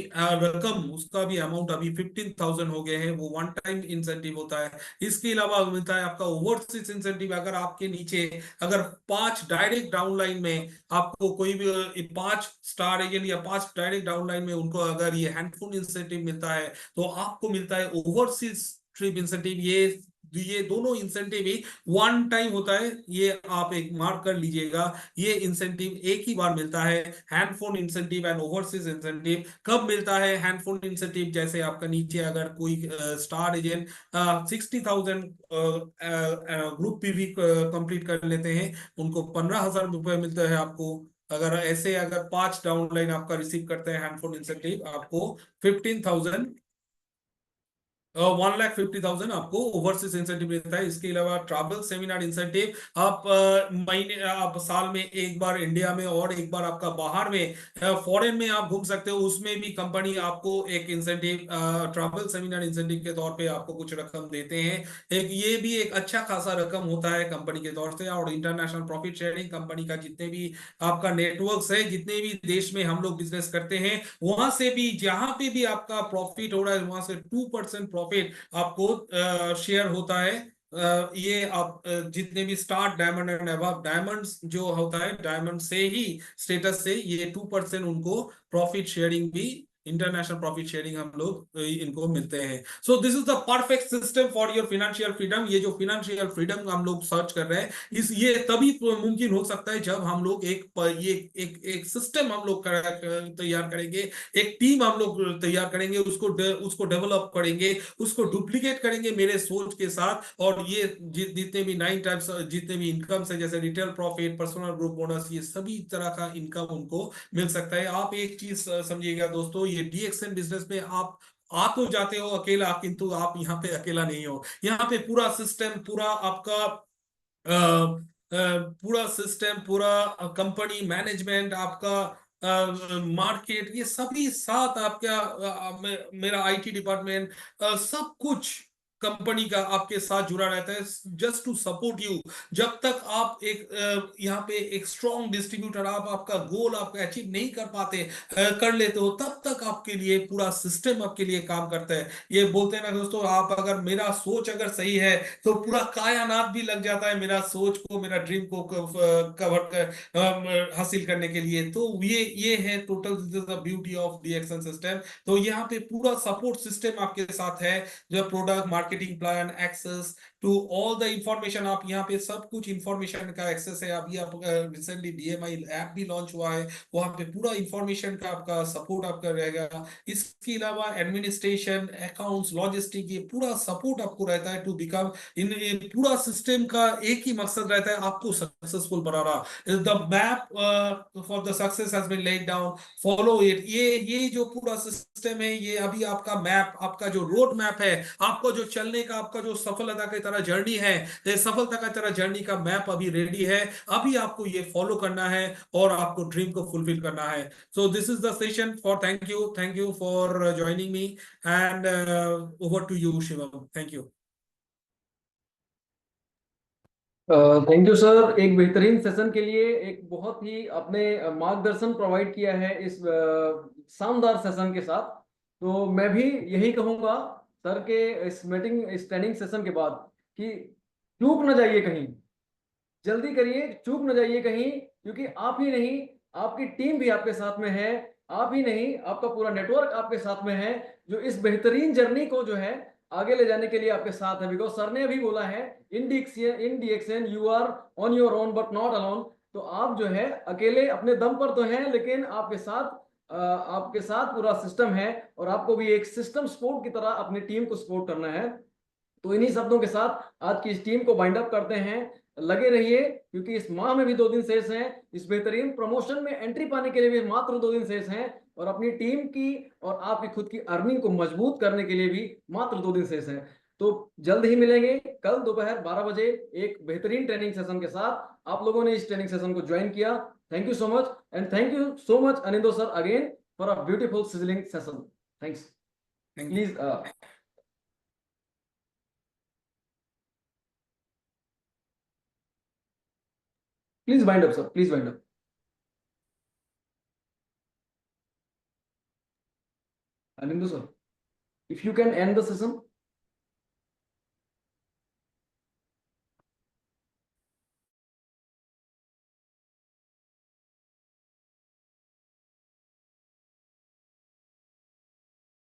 उसका भी अमाउंट अभी 15,000 हो गए हैं। वो वन टाइम इंसेंटिव होता है। इसके अलावा मिलता है आपका ओवरसीज इंसेंटिव। अगर आपके नीचे अगर 5 डायरेक्ट डाउनलाइन में आपको कोई भी 5 स्टार एजेंट या 5 डायरेक्ट डाउनलाइन में उनको अगर ये हैंडफोन इंसेंटिव मिलता है, तो आपको मिलता है ओवरसीज ट्रिप इंसेंटिव। ये दोनों इंसेंटिव ही वन टाइम होता है। ये आप एक मार्क कर लीजिएगा, ये इंसेंटिव एक ही बार मिलता है। Handphone incentive and overseas incentive कब मिलता है? हैंडफोन इंसेंटिव जैसे आपका नीचे अगर कोई star agent 60,000 group PV complete कर लेते हैं, उनको 15,000 रुपए मिलता है आपको। अगर ऐसे अगर 5 डाउनलाइन आपका रिसीव करते हैं हैंडफोन इंसेंटिव, आपको 15,000 1,50,000 आपको ओवरसीज इंसेंटिव मिलता है। इसके अलावा ट्रैवल सेमिनार इंसेंटिव। आप आप साल में एक बार इंडिया में और एक बार आपका बाहर में फॉरेन में आप घूम सकते हो, उसमें भी कंपनी आपको एक इंसेंटिव ट्रैवल सेमिनार इंसेंटिव के तौर पे आपको कुछ रकम देते हैं। ये भी एक अच्छा खासा रकम होता है कंपनी के तौर से। और इंटरनेशनल प्रॉफिट शेयरिंग, कंपनी का जितने भी आपका नेटवर्क्स है, जितने भी देश में हम लोग बिजनेस करते हैं, वहां से भी जहां पे भी आपका प्रॉफिट हो रहा है, वहां से 2% प्रॉफिट आपको शेयर होता है। ये आप जितने भी star diamond and above diamonds जो होता है, डायमंड से ही स्टेटस से ये 2% उनको प्रॉफिट शेयरिंग भी, इंटरनेशनल प्रॉफिट शेयरिंग हम लोग इनको मिलते हैं। So this is the perfect system for your financial freedom. ये जो फिनेंशियल फ्रीडम हम लोग सर्च कर रहे हैं, इस ये तभी मुमकिन हो सकता है जब हम लोग ये एक सिस्टम हम लोग तैयार करेंगे, एक टीम हम लोग तैयार करेंगे, उसको डेवलप करेंगे, उसको डुप्लीकेट करेंगे मेरे सोच के साथ। और ये जितने भी 9 टाइप्स, जितने भी इनकम है, जैसे retail profit, personal group bonus, ये सभी तरह का इनकम उनको मिल सकता है। आप एक चीज समझिएगा दोस्तों, ये डीएक्सएन बिजनेस में आ तो जाते हो अकेला, किंतु आप यहाँ पे अकेला नहीं हो। यहाँ पे पूरा सिस्टम, पूरा आपका पूरा सिस्टम, पूरा कंपनी मैनेजमेंट, आपका मार्केट, ये सभी साथ आपका मेरा आईटी डिपार्टमेंट, सब कुछ कंपनी का आपके साथ जुड़ा रहता है, जस्ट टू सपोर्ट यू। जब तक आप एक यहाँ पे एक स्ट्रॉन्ग डिस्ट्रीब्यूटर, आप आपका गोल आपका अचीव नहीं कर पाते, कर लेते हो, तब तक आपके लिए पूरा सिस्टम आपके लिए काम करता है। ये बोलते हैं ना दोस्तों, आप अगर मेरा सोच अगर सही है, तो पूरा कायनात भी लग जाता है मेरा सोच को, मेरा ड्रीम को कवर हासिल करने के लिए। तो ये है total the beauty of the action system. तो यहाँ पे पूरा सपोर्ट सिस्टम आपके साथ है, जो product market marketing plan, access to all the information. आप यहाँ पे सब कुछ इंफॉर्मेशन का एक्सेस है। अभी आप रिसेंटली DMI ऐप भी लॉन्च हुआ है, वहाँ पे पूरा इंफॉर्मेशन का आपका सपोर्ट आपका रहेगा। इसके अलावा एडमिनिस्ट्रेशन, अकाउंट्स, लॉजिस्टिक, ये पूरा सपोर्ट आपको रहता है टू बिकम इन। ये पूरा सिस्टम का एक ही मकसद रहता है, आपको सक्सेसफुल बनाना। The map for the success has been laid down, follow it. ये जो पूरा सिस्टम है, ये अभी आपका मैप, आपका जो रोड मैप है, आपको जो चलने का, आपका जो सफलता की तरह जर्नी है, ये सफलता की तरह जर्नी का मैप अभी रेडी है। अभी आपको ये फॉलो करना है और आपको ड्रीम को फुलफिल करना है। So this is the session for, thank you for joining me, and over to you Shivam. Thank you. Thank you sir, एक बेहतरीन सेशन के लिए एक बहुत ही आपने मार्गदर्शन प्रोवाइड किया है इस शानदार सेशन के साथ। तो मैं भी यही कहूँगा सर के इस ट्रेनिंग सेशन के बाद कि चूक ना जाइए कहीं, जल्दी करिए, चूक न जाइए कहीं, क्योंकि आप ही नहीं, आपकी टीम भी आपके साथ में है, आप ही नहीं, आपका पूरा नेटवर्क आपके साथ में है, जो इस बेहतरीन जर्नी को जो है आगे ले जाने के लिए आपके साथ है। बिकॉज सर ने अभी बोला है, in DXN you are on your own but not alone. तो आप जो है अकेले अपने दम पर तो हैं, लेकिन आपके साथ पूरा सिस्टम है, और आपको भी एक सिस्टम सपोर्ट की तरह अपनी टीम को सपोर्ट करना है। तो इन्हीं शब्दों के साथ आज की इस टीम को बाइंड अप करते हैं। लगे रहिए, क्योंकि इस माह में भी 2 दिन शेष हैं, इस बेहतरीन प्रमोशन में एंट्री पाने के लिए भी मात्र 2 दिन शेष हैं, और अपनी टीम की और आपकी खुद की अर्निंग को मजबूत करने के लिए भी मात्र 2 दिन शेष हैं। तो जल्द ही मिलेंगे कल दोपहर 12 बजे एक बेहतरीन ट्रेनिंग सेशन के साथ। आप लोगों ने इस ट्रेनिंग सेशन को ज्वाइन किया, thank you so much, and thank you so much Anindo sir again for a beautiful sizzling session. Thanks. Thank please please wind up sir, please wind up. Anindu sir, if you can end the session.